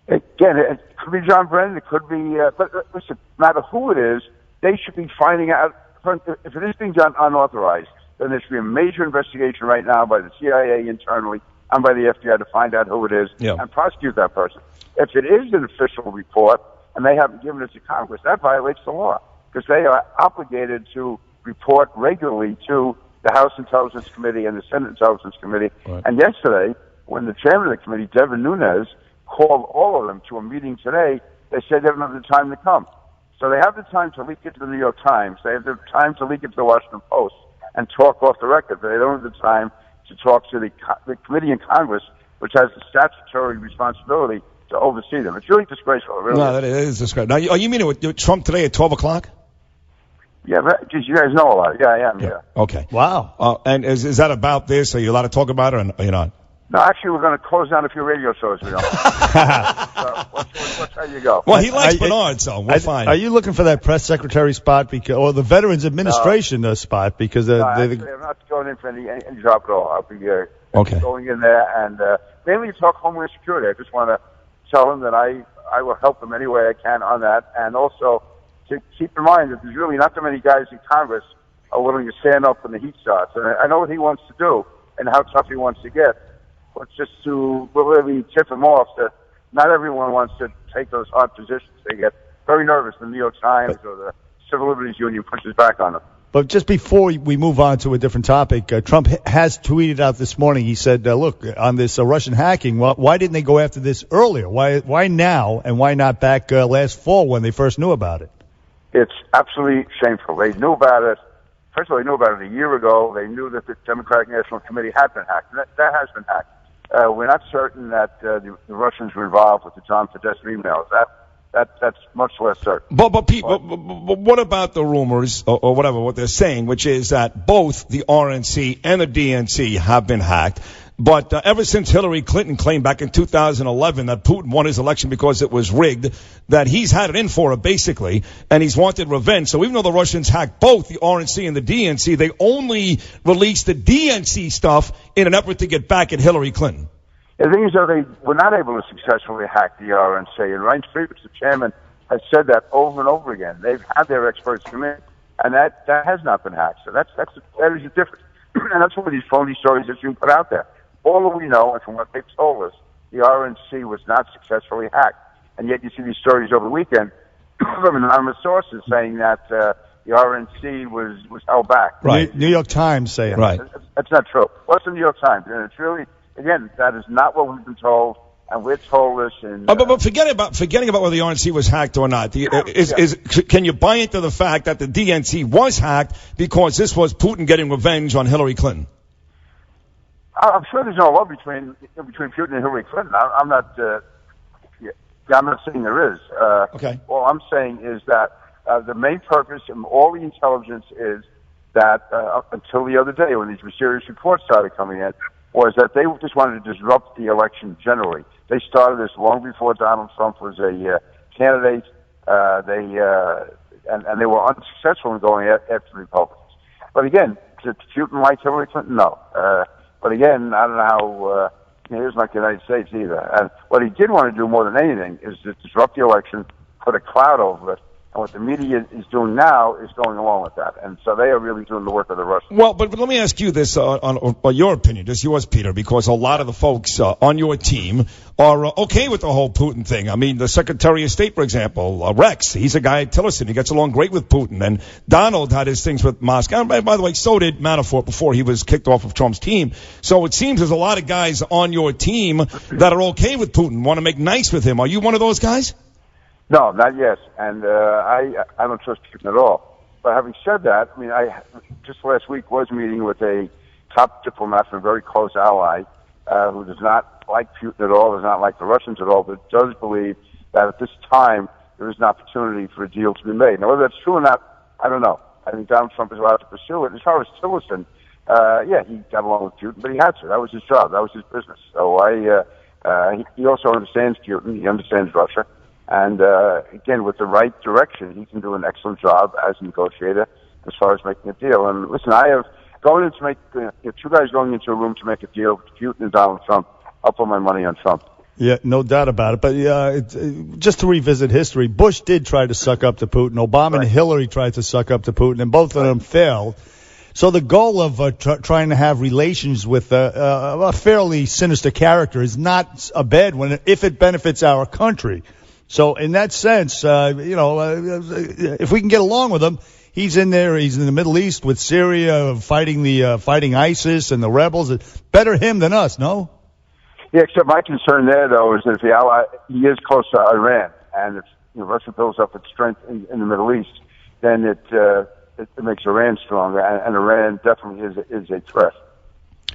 Again, it could be John Brennan, it could be, but listen, no matter who it is, they should be finding out, if it is being done unauthorized, then there should be a major investigation right now by the CIA internally and by the FBI to find out who it is and prosecute that person. If it is an official report and they haven't given it to Congress, that violates the law because they are obligated to report regularly to the House Intelligence Committee and the Senate Intelligence Committee. Right. And yesterday, when the chairman of the committee, Devin Nunes, called all of them to a meeting today, they said they don't have the time to come. So they have the time to leak it to the New York Times. They have the time to leak it to the Washington Post and talk off the record. But they don't have the time to talk to the committee in Congress, which has the statutory responsibility to oversee them. It's really disgraceful. It really
No, that is disgraceful. Now, you meeting with Trump today at 12 o'clock?
Yeah, geez, you guys know a lot. Yeah, I am, yeah.
Okay.
Wow.
And is that about this? Are you allowed to talk about it, or are you not?
No, actually, we're going to close down a few radio shows. We don't. So let's how you go.
Well, he likes Bernard, so we're fine.
Are you looking for that press secretary spot or the Veterans Administration spot? Because
actually, I'm not going in for any job at all. I'll be going in there and mainly talk Homeland Security. I just want to tell him that I will help him any way I can on that, and also to keep in mind that there's really not that many guys in Congress are willing to stand up when the heat starts. And I know what he wants to do and how tough he wants to get. But just to really tip him off that not everyone wants to take those hard positions. They get very nervous. The New York Times or the Civil Liberties Union pushes back on them.
But just before we move on to a different topic, Trump has tweeted out this morning. He said, look, on this Russian hacking, why didn't they go after this earlier? Why now and why not back last fall when they first knew about it?
It's absolutely shameful. They knew about it. First of all, they knew about it a year ago. They knew that the Democratic National Committee had been hacked. That has been hacked. We're not certain that the Russians were involved with the John Podesta emails. That's much less certain.
But Pete, what about the rumors or whatever, what they're saying, which is that both the RNC and the DNC have been hacked? But ever since Hillary Clinton claimed back in 2011 that Putin won his election because it was rigged, that he's had it in for her, basically, and he's wanted revenge. So even though the Russians hacked both the RNC and the DNC, they only released the DNC stuff in an effort to get back at Hillary Clinton.
The thing is, though, they were not able to successfully hack the RNC, and Reince Priebus, the chairman, has said that over and over again. They've had their experts come in, and that has not been hacked. So that is the difference. And that's one of these phony stories that you put out there. All that we know, and from what they've told us, the RNC was not successfully hacked. And yet you see these stories over the weekend from anonymous sources saying that the RNC was held back.
Right. New York Times saying
right.
That's not true. What's the New York Times? And it's really, again, that is not what we've been told, and we're told this. And
but forgetting about whether the RNC was hacked or not, can you buy into the fact that the DNC was hacked because this was Putin getting revenge on Hillary Clinton?
I'm sure there's no love between Putin and Hillary Clinton. I'm not saying there is.
Okay.
All I'm saying is that the main purpose of all the intelligence is that up until the other day, when these mysterious reports started coming in, was that they just wanted to disrupt the election generally. They started this long before Donald Trump was a candidate. And they were unsuccessful in going after the Republicans. But again, did Putin like Hillary Clinton? No. But again, I don't know how, he doesn't like the United States either. And what he did want to do more than anything is to disrupt the election, put a cloud over it. And what the media is doing now is going along with that. And so they are really doing the work of the Russians.
Well, but let me ask you this on your opinion, just yours, Peter, because a lot of the folks on your team are okay with the whole Putin thing. I mean, the Secretary of State, for example, Rex, he's a guy at Tillerson. He gets along great with Putin. And Donald had his things with Moscow. And by the way, so did Manafort before he was kicked off of Trump's team. So it seems there's a lot of guys on your team that are okay with Putin, want to make nice with him. Are you one of those guys?
No, not yet, and I don't trust Putin at all. But having said that, I mean, I just last week was meeting with a top diplomat from a very close ally who does not like Putin at all, does not like the Russians at all, but does believe that at this time there is an opportunity for a deal to be made. Now, whether that's true or not, I don't know. I think Donald Trump is allowed to pursue it. As far as Tillerson, he got along with Putin, but he had to. That was his job. That was his business. So he also understands Putin. He understands Russia. And, again, with the right direction, he can do an excellent job as a negotiator as far as making a deal. And listen, I have going in to make, two guys going into a room to make a deal with Putin and Donald Trump. I'll put my money on Trump.
Yeah, no doubt about it. But just to revisit history, Bush did try to suck up to Putin. Obama and Hillary tried to suck up to Putin, and both of them failed. So the goal of trying to have relations with a fairly sinister character is not a bad one if it benefits our country. So in that sense, if we can get along with him, he's in there. He's in the Middle East with Syria, fighting ISIS and the rebels. Better him than us, no?
Yeah, except my concern there, though, is that if he is close to Iran, and if Russia builds up its strength in the Middle East, then it makes Iran stronger, and Iran definitely is a threat.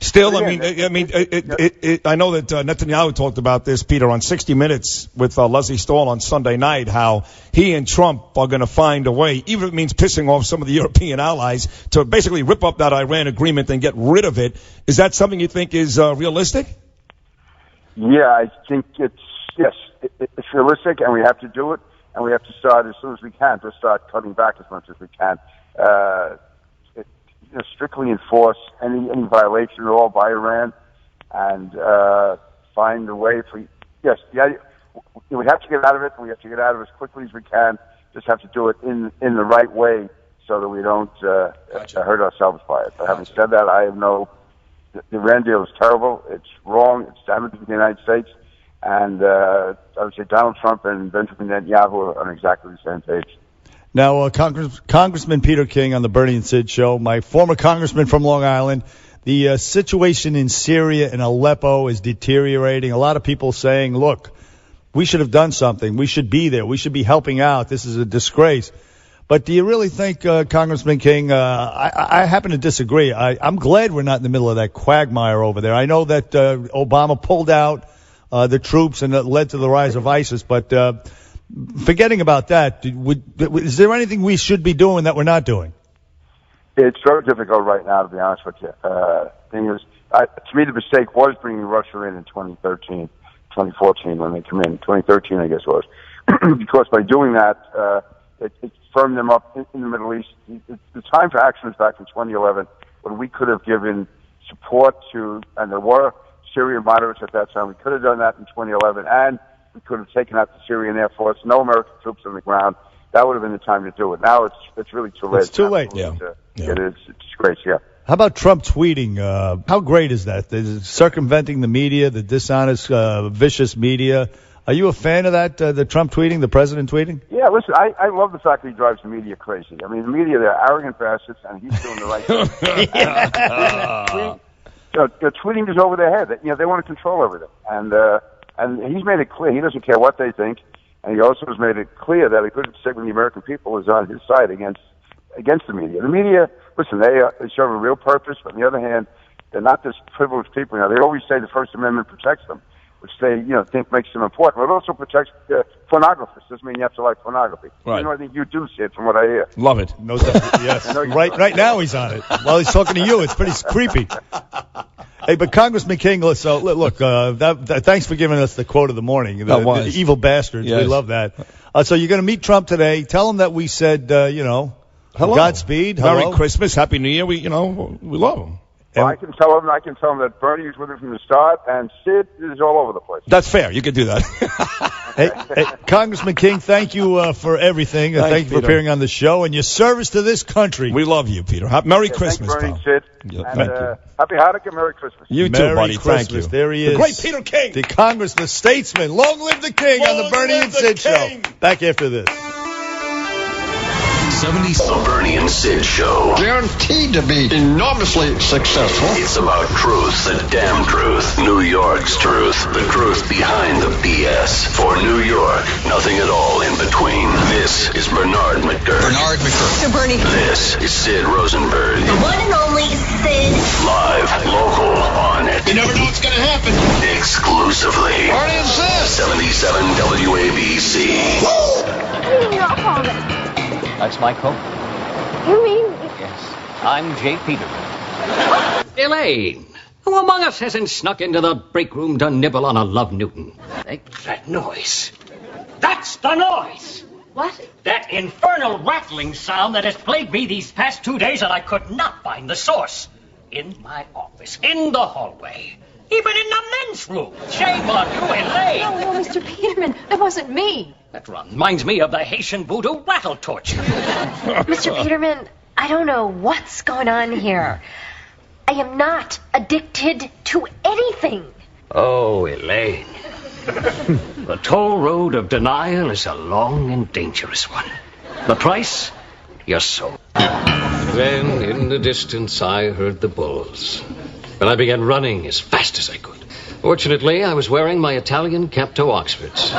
Still, I know that Netanyahu talked about this, Peter, on 60 Minutes with Leslie Stahl on Sunday night, how he and Trump are going to find a way, even if it means pissing off some of the European allies, to basically rip up that Iran agreement and get rid of it. Is that something you think is realistic?
Yeah, I think it's realistic, and we have to do it, and we have to start as soon as we can to start cutting back as much as we can. Strictly enforce any violation at all by Iran, and find a way for we have to get out of it, and we have to get out of it as quickly as we can. Just have to do it in the right way so that we don't hurt ourselves by it. But having said that, I have the Iran deal is terrible. It's wrong. It's damaging the United States, and I would say Donald Trump and Benjamin Netanyahu are on exactly the same page.
Now, Congressman Peter King on the Bernie and Sid show, my former congressman from Long Island, the situation in Syria and Aleppo is deteriorating. A lot of people saying, look, we should have done something. We should be there. We should be helping out. This is a disgrace. But do you really think, Congressman King, I happen to disagree. I'm glad we're not in the middle of that quagmire over there. I know that Obama pulled out the troops and it led to the rise of ISIS, but forgetting about that, is there anything we should be doing that we're not doing?
It's very difficult right now, to be honest with you. Thing is, to me, the mistake was bringing Russia in 2014 when they come in. 2013, I guess it was. Because by doing that, it firmed them up in the Middle East. The time for action was back in 2011 when we could have given support to, and there were Syrian moderates at that time. We could have done that in 2011, and we could have taken out the Syrian Air Force, no American troops on the ground. That would have been the time to do it. Now it's really too late.
It's too late.
It is. It's a disgrace, yeah.
How about Trump tweeting? How great is that? Is it circumventing the media, the dishonest, vicious media? Are you a fan of that, the Trump tweeting, the president tweeting?
Yeah, listen, I love the fact that he drives the media crazy. I mean, the media, they're arrogant bastards, and he's doing the right thing. Tweeting is over their head. They want to control everything. And he's made it clear he doesn't care what they think, and he also has made it clear that a good segment of the American people is on his side against the media. The media, listen, they serve a real purpose, but on the other hand, they're not this privileged people. They always say the First Amendment protects them, which they think makes them important, but it also protects pornographers. Doesn't mean you have to like pornography.
Right.
I think you do see it from what I hear.
Love it.
No doubt. Yes. Right now he's on it. While he's talking to you, it's pretty creepy. Hey, but Congressman King, look, thanks for giving us the quote of the morning. The evil bastards. Yes. We love that. So you're going to meet Trump today. Tell him that we said, hello. Godspeed.
Merry Christmas. Happy New Year. We love him.
Well, I can tell him that Bernie is with him from the start, and Sid is all over the place.
That's fair. You can do that.
hey, Congressman King, thank you for everything. Thank you for appearing on the show and your service to this country.
We love you, Peter. Merry Christmas,
Bernie, Sid. And, thank you. Happy Hanukkah, Merry Christmas.
You too, buddy. Thank you.
There he is.
The great Peter King.
The Congressman, the statesman. Long live the King on the Bernie and Sid show. Back after this.
70s. The Bernie and Sid Show.
Guaranteed to be enormously successful.
It's about truth, the damn truth, New York's truth, the truth behind the BS. For New York, nothing at all in between. This is Bernard McGurk.
So Bernie.
This is Sid Rosenberg.
The one and only Sid.
Live, local, on it.
You never know what's going to happen.
Exclusively.
Bernie and Sid.
77 WABC.
That's my coat.
You mean?
Yes. I'm J. Peterman. Elaine, who among us hasn't snuck into the break room to nibble on a Love Newton? That noise. That's the noise.
What?
That infernal rattling sound that has plagued me these past 2 days, and I could not find the source. In my office, in the hallway, even in the men's room. Shame on you, Elaine.
No, Mr. Peterman, it wasn't me.
That reminds me of the Haitian voodoo rattle torture.
Mr. Peterman, I don't know what's going on here. I am not addicted to anything.
Oh, Elaine. The toll road of denial is a long and dangerous one. The price? Your soul. Then, in the distance, I heard the bulls. And I began running as fast as I could. Fortunately, I was wearing my Italian Capto Oxfords.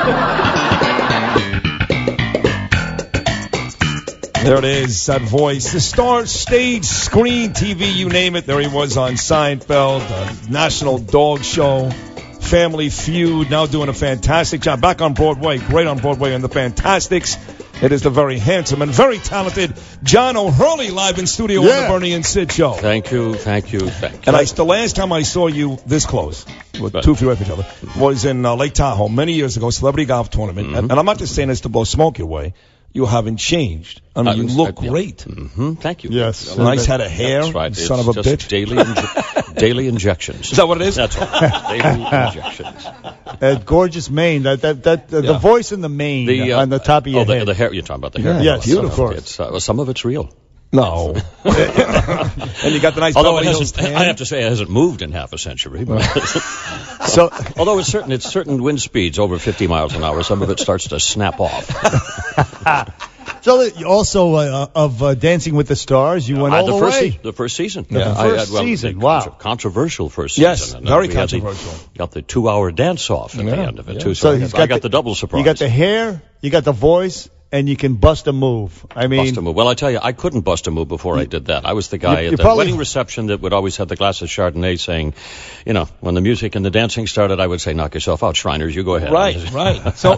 There it is, that voice. The Stars stage, screen, TV, you name it. There he was on Seinfeld, National Dog Show, Family Feud, now doing a fantastic job. Back on Broadway, great on Broadway in The Fantastics. It is the very handsome and very talented John O'Hurley live in studio on the Bernie and Sid Show.
Thank you.
And the last time I saw you this close, with 2 feet away from each other, was in Lake Tahoe many years ago, celebrity golf tournament. And I'm not just saying this to blow smoke your way. You haven't changed. I mean, you look great.
Thank you.
Yes. Nice head of hair.
That's right.
Son
It's
of a
just
bitch.
daily injections.
Is that what it is?
That's right. Daily injections.
Gorgeous mane. The voice in the mane on the top of your head.
The hair. You're talking about the hair.
Yes, beautiful.
Some of it's real.
No. And you got the nice.
Although I have to say it hasn't moved in half a century. But
so,
although it's certain wind speeds over 50 miles an hour, some of it starts to snap off.
So also of Dancing with the Stars, you went all the way.
The first season.
Season. Wow.
Controversial first season.
Yes, very controversial.
Got the 2-hour dance off at the end of it too.
So
I got the double surprise.
You got the hair, you got the voice, and you can bust a move. I mean,
bust a move. Well, I tell you, I couldn't bust a move before I did that. I was the guy at the wedding reception that would always have the glass of Chardonnay saying, when the music and the dancing started, I would say, knock yourself out, Shriners, you go ahead.
Right. So,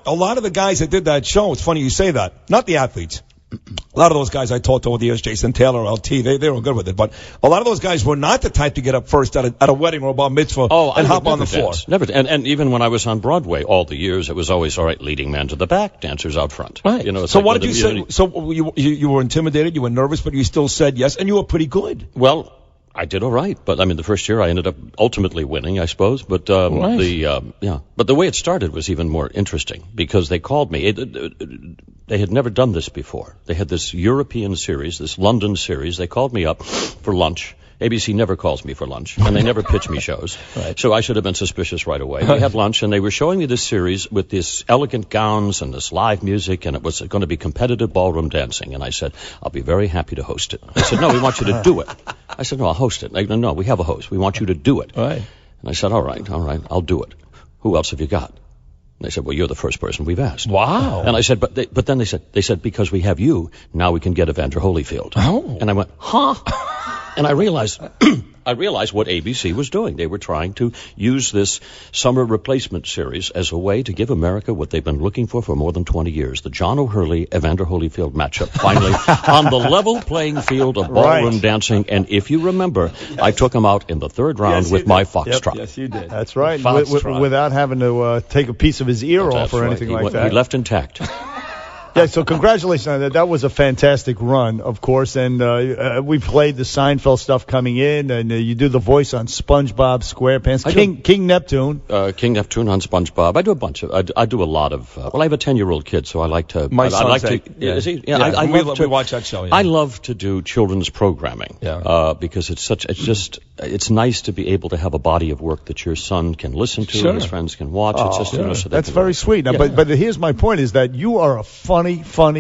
a lot of the guys that did that show, it's funny you say that, not the athletes. A lot of those guys I talked to over the years, Jason Taylor, LT, they were good with it. But a lot of those guys were not the type to get up first at a wedding or a bar mitzvah and hop on the floor.
Never. And even when I was on Broadway all the years, it was always, all right, leading man to the back, dancers out front.
Right. So what did you say? So you were intimidated, you were nervous, but you still said yes, and you were pretty good.
Well, I did all right, but I mean, the first year I ended up ultimately winning, I suppose. But but the way it started was even more interesting because they called me. They had never done this before. They had this European series, this London series. They called me up for lunch. ABC never calls me for lunch, and they never pitch me shows. Right. So I should have been suspicious right away. We had lunch, and they were showing me this series with these elegant gowns and this live music, and it was going to be competitive ballroom dancing. And I said, I'll be very happy to host it. They said, no, we want you to do it. I said, no, I'll host it. They said, no, we have a host. We want you to do it.
Right.
And I said, all right, I'll do it. Who else have you got? And they said, well, you're the first person we've asked.
Wow.
And I said, but then they said, because we have you, now we can get Evander Holyfield.
Oh.
And I went, huh? And I realized what ABC was doing. They were trying to use this summer replacement series as a way to give America what they've been looking for more than 20 years. The John O'Hurley, Evander Holyfield matchup. Finally, on the level playing field of ballroom dancing. And if you remember, I took him out in the third round with my foxtrot.
Yes, you did.
That's right. Without having to take a piece of his ear off or anything like that.
He left intact.
Yeah, so congratulations on that. That was a fantastic run, of course. And we played the Seinfeld stuff coming in, and you do the voice on SpongeBob SquarePants. King Neptune.
King Neptune on SpongeBob. I do a bunch of. I do a lot of. I have a 10-year-old kid, so I like to.
My son's
I like
eight.
to. Is he?
Yeah, we watch that show. Yeah.
I love to do children's programming.
Yeah.
Because it's nice to be able to have a body of work that your son can listen to and his friends can watch.
Oh,
it's just so
that's very sweet. Now, but here's my point: is that you are a funny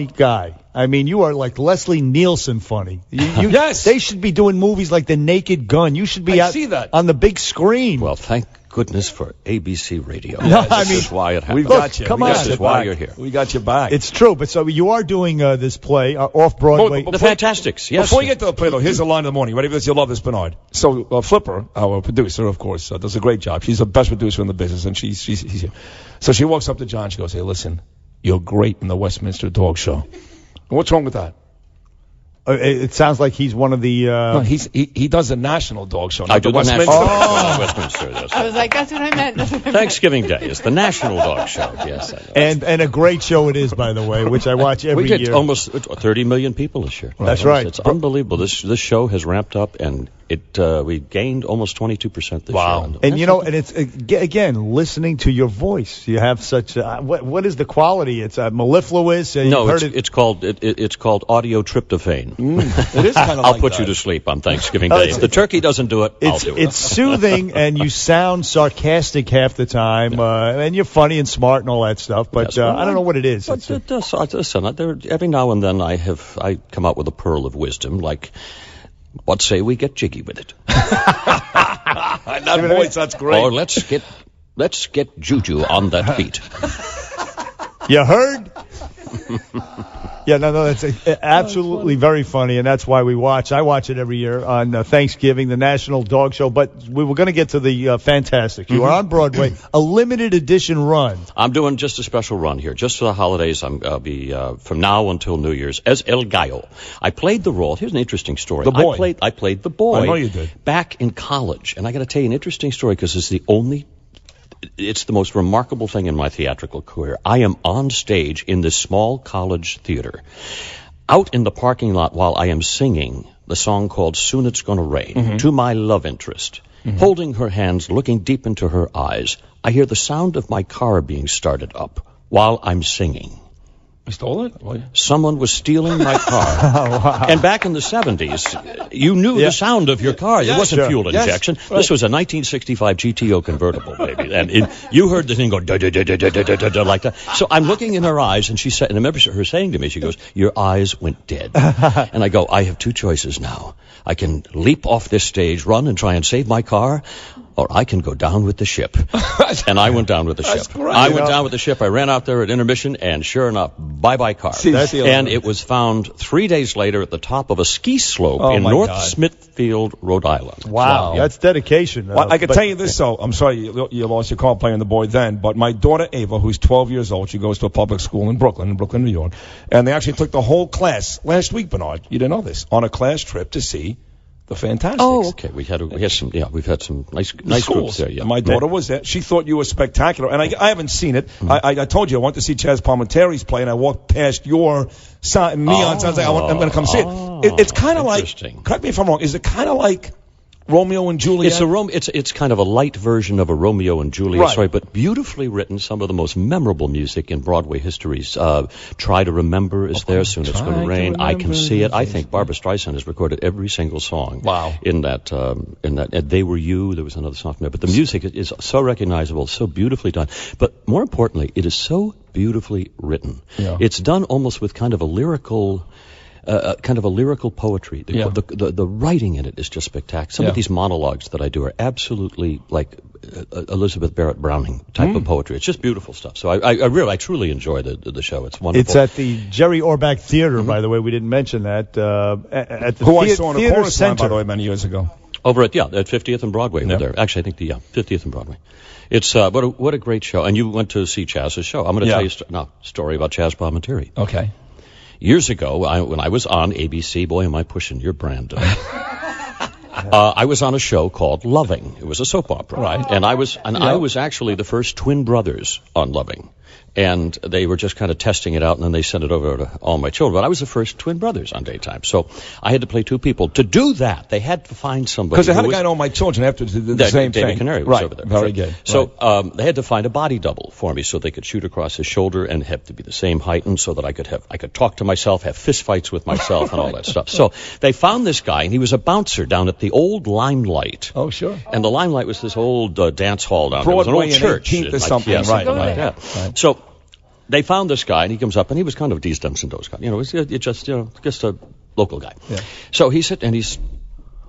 guy. I mean, you are like Leslie Nielsen funny.
Yes.
They should be doing movies like The Naked Gun. You should be out on the big screen.
Well, thank goodness for ABC Radio.
No,
this is why it happens.
We've got you.
Come on.
This is why you're here.
We got you back.
It's true, but so you are doing this play off Broadway.
The Fantastics, yes.
Before you get to the play, though, here's the line of the morning. Ready for this? You'll love this, Bernard. So Flipper, our producer, of course, does a great job. She's the best producer in the business, and she's here. So she walks up to John. She goes, hey, listen, you're great in the Westminster Dog Show. What's wrong with that?
It sounds like he's one of the.
No, he does the National Dog Show.
I do the
Westminster.
Westminster. Yes.
I was like, that's what I meant.
Thanksgiving Day is the National Dog Show. Yes,
and a great show it is, by the way, which I watch every year.
We did almost 30 million people this year.
That's right.
It's unbelievable. This show has ramped up, and we gained almost 22% this year.
Wow. And and it's again listening to your voice. You have such what is the quality? It's mellifluous.
No, it's called audio tryptophan.
It is kind of
I'll put you to sleep on Thanksgiving Day. If the turkey doesn't do it, I'll do it.
It's soothing, and you sound sarcastic half the time, and you're funny and smart and all that stuff. But I don't know what it is.
But listen, every now and then I come out with a pearl of wisdom, like, what say we get jiggy with it?
That voice, that's great.
Or let's get juju on that beat.
You heard? Yeah, no, that's absolutely very funny, and that's why we watch. I watch it every year on Thanksgiving, the National Dog Show. But we were going to get to the Fantastic. You are on Broadway, a limited edition run.
I'm doing just a special run here, just for the holidays. I'll be from now until New Year's as El Gallo. I played the role. Here's an interesting story.
The boy.
I played the boy.
I know you did.
Back in college, and I got to tell you an interesting story because it's the most remarkable thing in my theatrical career. I am on stage in this small college theater, out in the parking lot while I am singing the song called Soon It's Gonna Rain to my love interest. Holding her hands, looking deep into her eyes, I hear the sound of my car being started up while I'm singing.
I stole it?
Someone was stealing my car. And back in the 70s, you knew the sound of your car. There wasn't fuel injection. This was a 1965 GTO convertible, baby. And you heard the thing go da-da-da-da-da-da-da-da like that. So I'm looking in her eyes, and she said, and I remember her saying to me, she goes, your eyes went dead. And I go, I have two choices now. I can leap off this stage, run and try and save my car, or I can go down with the ship. And I went down with the ship. I went down with the ship. I ran out there at intermission, and sure enough, bye-bye car. And it was found 3 days later at the top of a ski slope in North Smithfield, Rhode Island.
Wow. That's dedication.
Well, I can tell you this, though. I'm sorry you lost your car playing the boy then, but my daughter Ava, who's 12 years old, she goes to a public school in Brooklyn, New York, and they actually took the whole class last week, Bernard, you didn't know this, on a class trip to see the Fantastics.
Oh, okay. We've had some nice groups there. Yeah.
My daughter was there. She thought you were spectacular, and I haven't seen it. I told you I went to see Chaz Palminteri's play, and I walked past your neon signs. I'm going to come see it. It's kind of like. Correct me if I'm wrong. Is it kind of like Romeo and Juliet?
It's kind of a light version of a Romeo and Juliet story, but beautifully written. Some of the most memorable music in Broadway history. Try to Remember is there. Soon It's Going to Rain. I Can See It. I think Barbra Streisand has recorded every single song.
Wow.
In that. They Were You. There was another song from there, but the music is so recognizable, so beautifully done. But more importantly, it is so beautifully written. Yeah. It's done almost with kind of a lyrical poetry. The writing in it is just spectacular. Some of these monologues that I do are absolutely like Elizabeth Barrett Browning type of poetry. It's just beautiful stuff. So I truly enjoy the show. It's wonderful.
It's at the Jerry Orbach Theater, by the way. We didn't mention that. At the
I saw on a chorus line, by the way, many years ago.
Over at 50th and Broadway. Yeah. There. Actually, I think 50th and Broadway. It's what a great show. And you went to see Chaz's show. I'm going to tell you a story about Chaz Palminteri.
Okay.
Years ago, when I was on ABC, boy, am I pushing your brand. I was on a show called Loving. It was a soap opera, right? And I was actually the first twin brothers on Loving. And they were just kind of testing it out, and then they sent it over to all my children. But I was the first twin brothers on daytime. So I had to play two people. To do that, they had to find somebody.
Because they had a guy on All My Children after the same thing.
David Canary was over there.
Very good.
So they had to find a body double for me so they could shoot across his shoulder and have to be the same height, and so that I could talk to myself, have fist fights with myself, and all that stuff. So they found this guy, and he was a bouncer down at the old Limelight.
Oh, sure.
And the Limelight was this old dance hall down there.
Broadway,
it was an old church.
18th or something.
Yes,
right.
Like that. Right. So they found this guy, and he comes up, and he was kind of a D's Dumps and Does guy. Just a local guy. Yeah. So he said, and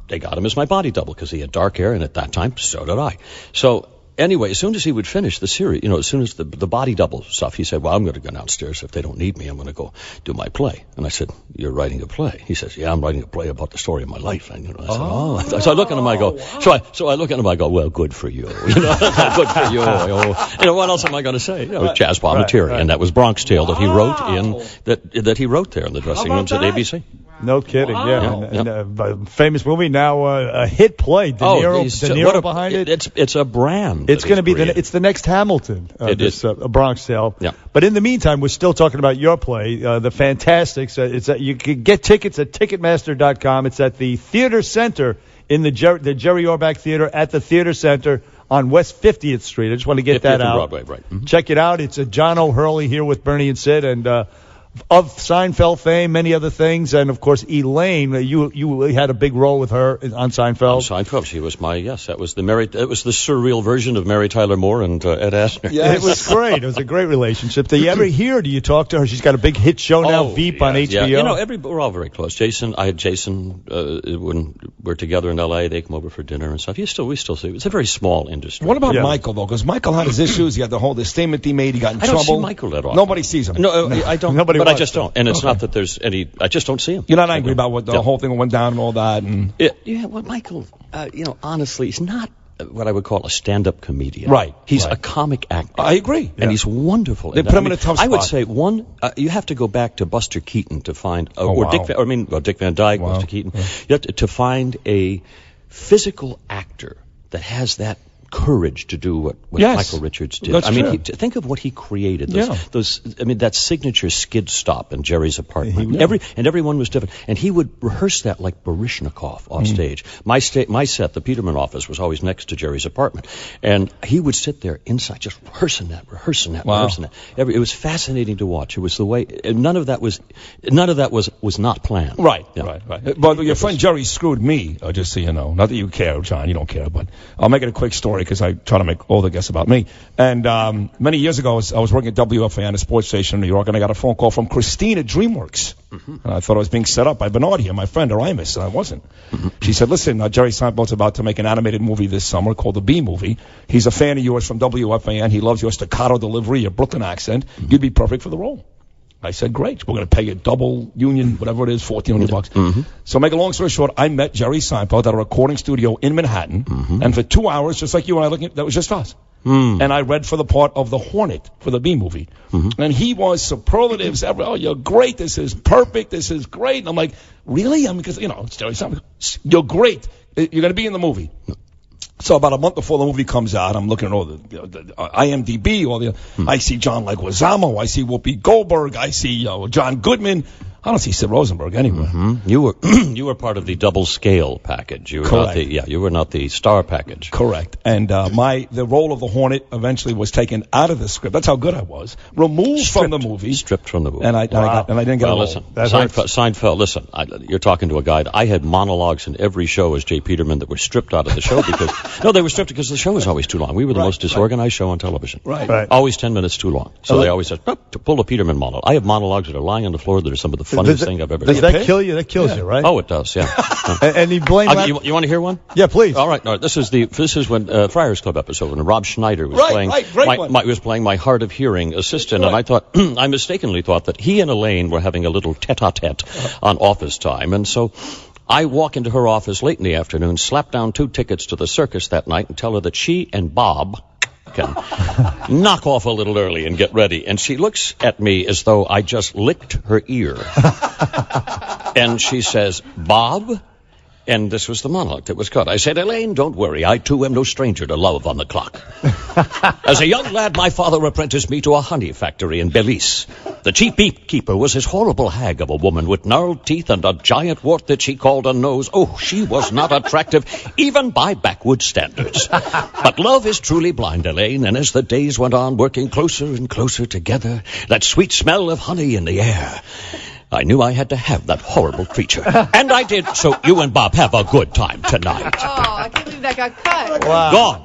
they got him as my body double because he had dark hair, and at that time, so did I. So anyway, as soon as he would finish the series, as soon as the body double stuff, he said, well, I'm going to go downstairs. If they don't need me, I'm going to go do my play. And I said, you're writing a play? He says, yeah, I'm writing a play about the story of my life. And, I said, So I look at him, I go, so I look at him, I go, well, good for you. Good for you. What else am I going to say? Chaz Palminteri. And that was Bronx Tale that he wrote that he wrote there in the dressing rooms at ABC.
No kidding, And famous movie, now a hit play. De Niro behind it.
It's a brand.
It's going to be it's the next Hamilton. A Bronx Tale.
Yeah.
But in the meantime, we're still talking about your play, The Fantastics. You can get tickets at Ticketmaster.com. It's at the Theater Center in the Jerry Orbach Theater at the Theater Center on West 50th Street. I just want to get that out.
Broadway, right. Mm-hmm.
Check it out. It's a John O'Hurley here with Bernie and Sid, and of Seinfeld fame, many other things, and of course Elaine. You had a big role with her on Seinfeld.
Seinfeld, she was that was the surreal version of Mary Tyler Moore and Ed Asner.
Yes. It was great. It was a great relationship. Do you ever hear? Do you talk to her? She's got a big hit show now, Veep on HBO.
Yeah. We're all very close. I had Jason when we're together in L.A. They come over for dinner and stuff. We still see. It's a very small industry.
What about Michael though? Because Michael had his issues. He had the statement he made. He got in trouble.
I don't see Michael at all.
Nobody sees him.
No, I don't.
Nobody
but I just don't. And it's not that there's any. I just don't see him.
You're not angry about what the whole thing went down and all that, and
yeah. Well, Michael, honestly, he's not what I would call a stand-up comedian.
Right.
He's a comic actor.
I agree.
And he's wonderful.
They put him in a tough spot.
I would say you have to go back to Buster Keaton to find, Dick Van Dyke, Buster Keaton. Yeah. You have to find a physical actor that has that courage to do what Michael Richards did.
That's true.
Think of what he created. That signature skid stop in Jerry's apartment. Everyone was different. And he would rehearse that like Baryshnikov off stage. My set, the Peterman office, was always next to Jerry's apartment. And he would sit there inside just rehearsing that. It was fascinating to watch. It was the way, none of that was not planned.
Right. But your friend Jerry screwed me, just so you know. Not that you care, John, you don't care, but I'll make it a quick story, because I try to make all the guests about me. And many years ago, I was working at WFAN, a sports station in New York, and I got a phone call from Christine at DreamWorks. And I thought I was being set up by Bernard here, my friend, Aramis, and I wasn't. She said, listen, Jerry Seinfeld's about to make an animated movie this summer called The Bee Movie. He's a fan of yours from WFAN. He loves your staccato delivery, your Brooklyn accent. You'd be perfect for the role. I said, great. We're going to pay you double union, whatever it is, $1,400. So make a long story short, I met Jerry Seinfeld at a recording studio in Manhattan, and for 2 hours, just like you and I that was just us. And I read for the part of the Hornet for the Bee Movie. And he was superlatives. Oh, you're great. This is perfect. This is great. And I'm like, really? Because, it's Jerry Seinfeld. You're great. You're going to be in the movie. So about a month before the movie comes out, I'm looking at all the IMDb, I see John Leguizamo, I see Whoopi Goldberg, I see John Goodman. I don't see Sid Rosenberg anywhere.
You were part of the double scale package. You were
Correct.
You were not the star package.
Correct. And the role of the Hornet eventually was taken out of the script. That's how good I was. Removed from the movie.
Stripped from the movie.
And I didn't get a role.
Listen, Seinfeld. Listen, you're talking to a guy. I had monologues in every show as Jay Peterman that were stripped out of the show because they were stripped because the show was always too long. We were the most disorganized show on television.
Right.
Always 10 minutes too long. So they always said, to pull a Peterman monologue. I have monologues that are lying on the floor that are some of the funniest thing I've ever done.
Does that kill you? That kills you, right?
Oh, it does, yeah.
And he blamed
you want to hear one?
Yeah, please.
All right. This is when Friars Club episode when Rob Schneider was playing my hard of hearing assistant, and I mistakenly thought that he and Elaine were having a little tete-a-tete on office time, and so I walk into her office late in the afternoon, slap down 2 tickets to the circus that night, and tell her that she and Bob can knock off a little early and get ready. And she looks at me as though I just licked her ear. And she says, Bob? And this was the monologue that was cut. I said, Elaine, don't worry. I, too, am no stranger to love on the clock. As a young lad, my father apprenticed me to a honey factory in Belize. The chief beekeeper was his horrible hag of a woman with gnarled teeth and a giant wart that she called a nose. Oh, she was not attractive, even by backwoods standards. But love is truly blind, Elaine, and as the days went on, working closer and closer together, that sweet smell of honey in the air, I knew I had to have that horrible creature. And I did, so you and Bob have a good time tonight.
Oh, I can't believe that got cut.
Wow.
Gone.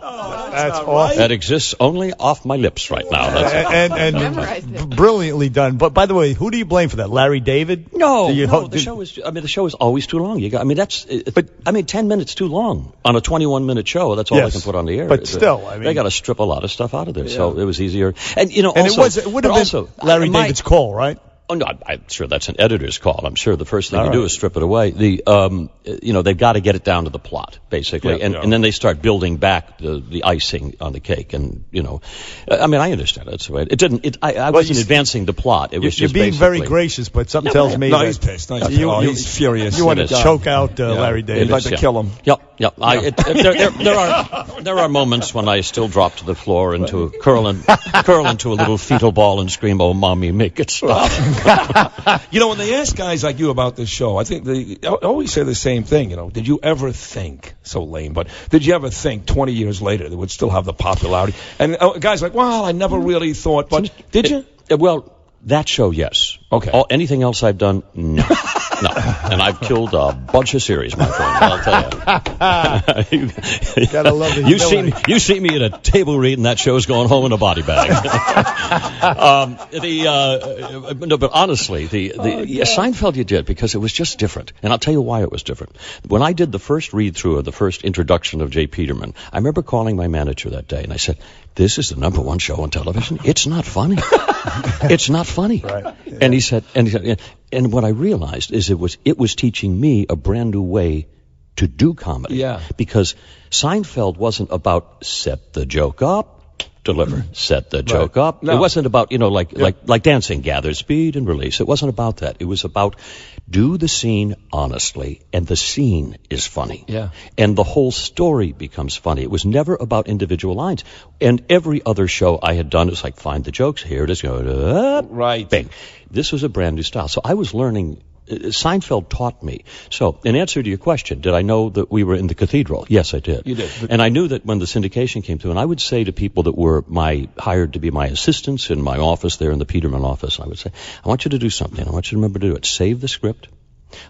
That's awesome.
That exists only off my lips right now.
And brilliantly done. But by the way, who do you blame for that? Larry David?
No, the show is always too long. 10 minutes too long on a 21-minute show. That's all I can put on the air.
But still,
they got to strip a lot of stuff out of there, so it was easier. And
it would have been Larry David's call, right?
Oh, no, I'm sure that's an editor's call. I'm sure the first thing you do is strip it away. They've got to get it down to the plot, basically. And then they start building back the icing on the cake. And, I understand that's the way. I wasn't advancing the plot. It was just
you're being very gracious, but something tells me
he's pissed. He's furious.
You want to choke out Larry David.
You'd like to kill him.
Yep. There are moments when I still drop to the floor and curl into a little fetal ball and scream, "Oh, mommy, make it stop."
When they ask guys like you about this show, I think they always say the same thing. Did you ever think, so lame, but did you ever think 20 years later they would still have the popularity? And guys like, well, I never really thought, but did you?
Well, that show, yes.
Okay.
Anything else I've done, no. No, and I've killed a bunch of series, my friend. I'll tell you.
Gotta love it.
You see me at a table reading that show's going home in a body bag. No, but honestly, Seinfeld you did because it was just different, and I'll tell you why it was different. When I did the first read through of the first introduction of J. Peterman, I remember calling my manager that day, and I said, "This is the #1 show on television. It's not funny. It's not funny." Right. Yeah. And he said, and what I realized is it was teaching me a brand new way to do comedy.
Yeah.
Because Seinfeld wasn't about set the joke up, deliver, set the joke up. No. It wasn't about, like dancing, gather speed and release. It wasn't about that. It was about do the scene honestly, and the scene is funny.
Yeah.
And the whole story becomes funny. It was never about individual lines. And every other show I had done is like, find the jokes, here it is, go,
right.
Bang. This was a brand new style. So I was learning. Seinfeld taught me. So, in answer to your question, did I know that we were in the cathedral? Yes, I did.
You did.
And I knew that when the syndication came through, and I would say to people that were hired to be my assistants in my office there in the Peterman office, I would say, I want you to do something. I want you to remember to do it. Save the script.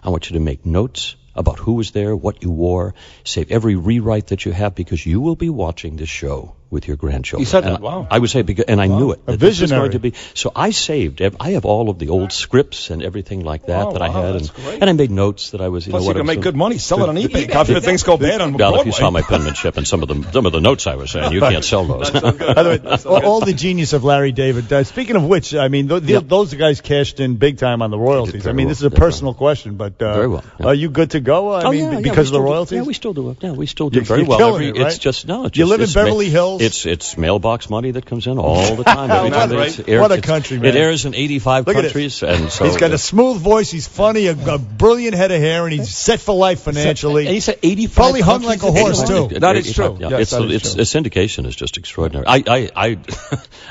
I want you to make notes about who was there, what you wore. Save every rewrite that you have, because you will be watching this show with your grandchildren.
You said that,
and
wow.
I would say, and I knew it.
A visionary.
Going to be, so I saved, I have all of the old scripts and everying like that that I had. And I made notes that I was,
Plus you can make good money, sell it on eBay. God forbid things go bad on Broadway.
If you saw my penmanship and some of the notes I was saying, you can't sell those.
By the way, all the genius of Larry David. Speaking of which, I mean, those guys cashed in big time on the royalties. I mean, this is a personal question, but
very well.
Are you good to go? I mean, because of the royalties?
Yeah, we still do it. Yeah, we still do very well.
Killing it, right?
It's just
you live in Beverly Hills.
It's mailbox money that comes in all the time. Every time
what a country, man!
It airs in 85 countries, and so
he's got a smooth voice. He's funny, a brilliant head of hair, and he's set for life financially.
And he said 85.
Probably hung like a horse too.
That is true.
Yeah,
yes,
syndication is just extraordinary.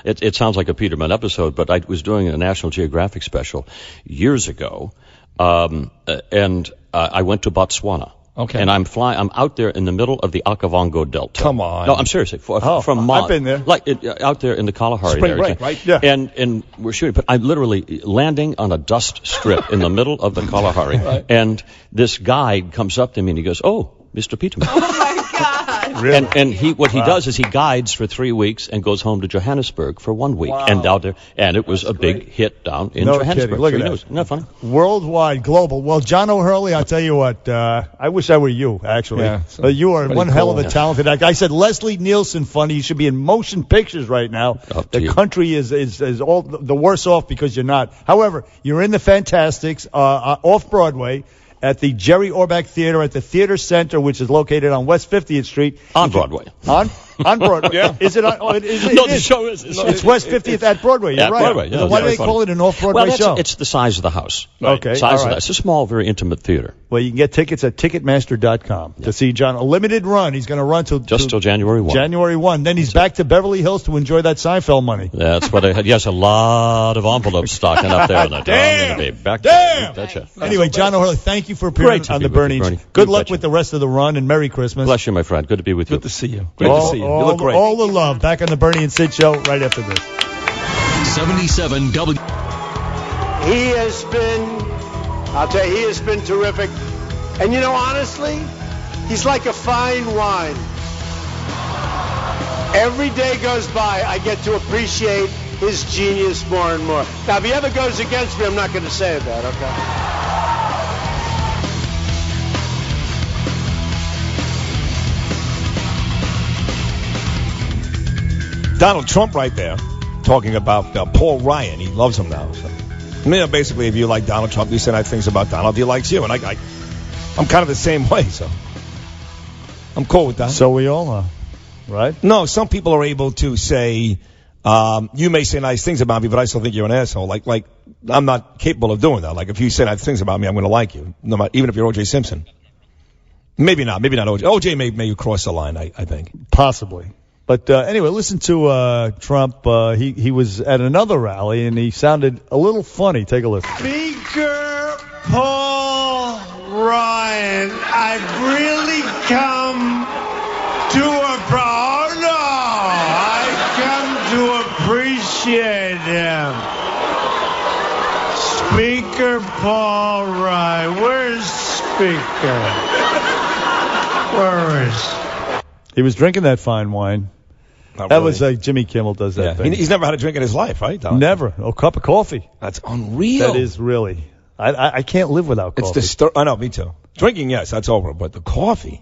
It sounds like a Peterman episode, but I was doing a National Geographic special years ago, and I went to Botswana.
Okay.
And I'm out there in the middle of the Okavango Delta.
Come on.
No, I'm serious. From Mont.
I've been there.
Out there in the Kalahari.
Spring break, right? Yeah.
And we're shooting, but I'm literally landing on a dust strip in the middle of the Kalahari. Right. And this guide comes up to me and he goes, "Oh, Mr. Peterman."
Oh my God.
Really? And he does is he guides for 3 weeks and goes home to Johannesburg for 1 week.
Wow.
And out there, and it was a big hit down in Johannesburg.
Kidding. Look at that.
Isn't that funny?
Worldwide, global. Well, John O'Hurley, I'll tell you what, I wish I were you, actually.
Yeah,
you are one hell of a talented actor. I said Leslie Nielsen funny. You should be in motion pictures right now. The country is all the worse off because you're not. However, you're in the Fantastics off Broadway at the Jerry Orbach Theater at the Theater Center, which is located on West 50th Street.
On Broadway.
On Broadway. Yeah. Is it on? No,
the show is.
It's West 50th at Broadway. You're right.
Broadway, yeah,
why do they call it an off-Broadway show?
It's the size of the house.
Right. Okay.
Size of that. It's a small, very intimate theater.
Well, you can get tickets at Ticketmaster.com to see John. A limited run. He's going to run till
January 1.
January 1. Then he's back to Beverly Hills to enjoy that Seinfeld money.
That's what I had. Yes, a lot of envelopes stocking up there.
Damn. Anyway, John O'Hurley, thank you for appearing on the Bernie. Good luck with the rest of the run and Merry Christmas.
Bless you, my friend. Good to be with you.
Good to see you. Great to see you. You look great.
All the love. Back on the Bernie and Sid show right after this.
77 W.
He has been terrific. And you know, honestly, he's like a fine wine. Every day goes by, I get to appreciate his genius more and more. Now, if he ever goes against me, I'm not going to say that, okay?
Donald Trump right there talking about Paul Ryan. He loves him now. So. I mean, basically, if you like Donald Trump, you say nice things about Donald. He likes you, and I'm kind of the same way, so I'm cool with that.
So we all are, right?
No, some people are able to say, you may say nice things about me, but I still think you're an asshole. Like I'm not capable of doing that. Like if you say nice things about me, I'm going to like you, no matter, even if you're O.J. Simpson. Maybe not O.J. O.J. may cross the line, I think.
Possibly. But anyway, listen to Trump. He was at another rally, and he sounded a little funny. Take a listen.
Speaker Paul Ryan, I've really come to appreciate him. Speaker Paul Ryan,
Where is?
He was drinking that fine wine.
Not
That
really.
was like Jimmy Kimmel does that thing.
He's never had a drink in his life, right? Don?
Never. A cup of coffee.
That's unreal.
That is really. I can't live without coffee.
It's I know, me too. Drinking, yes, that's over. But the coffee.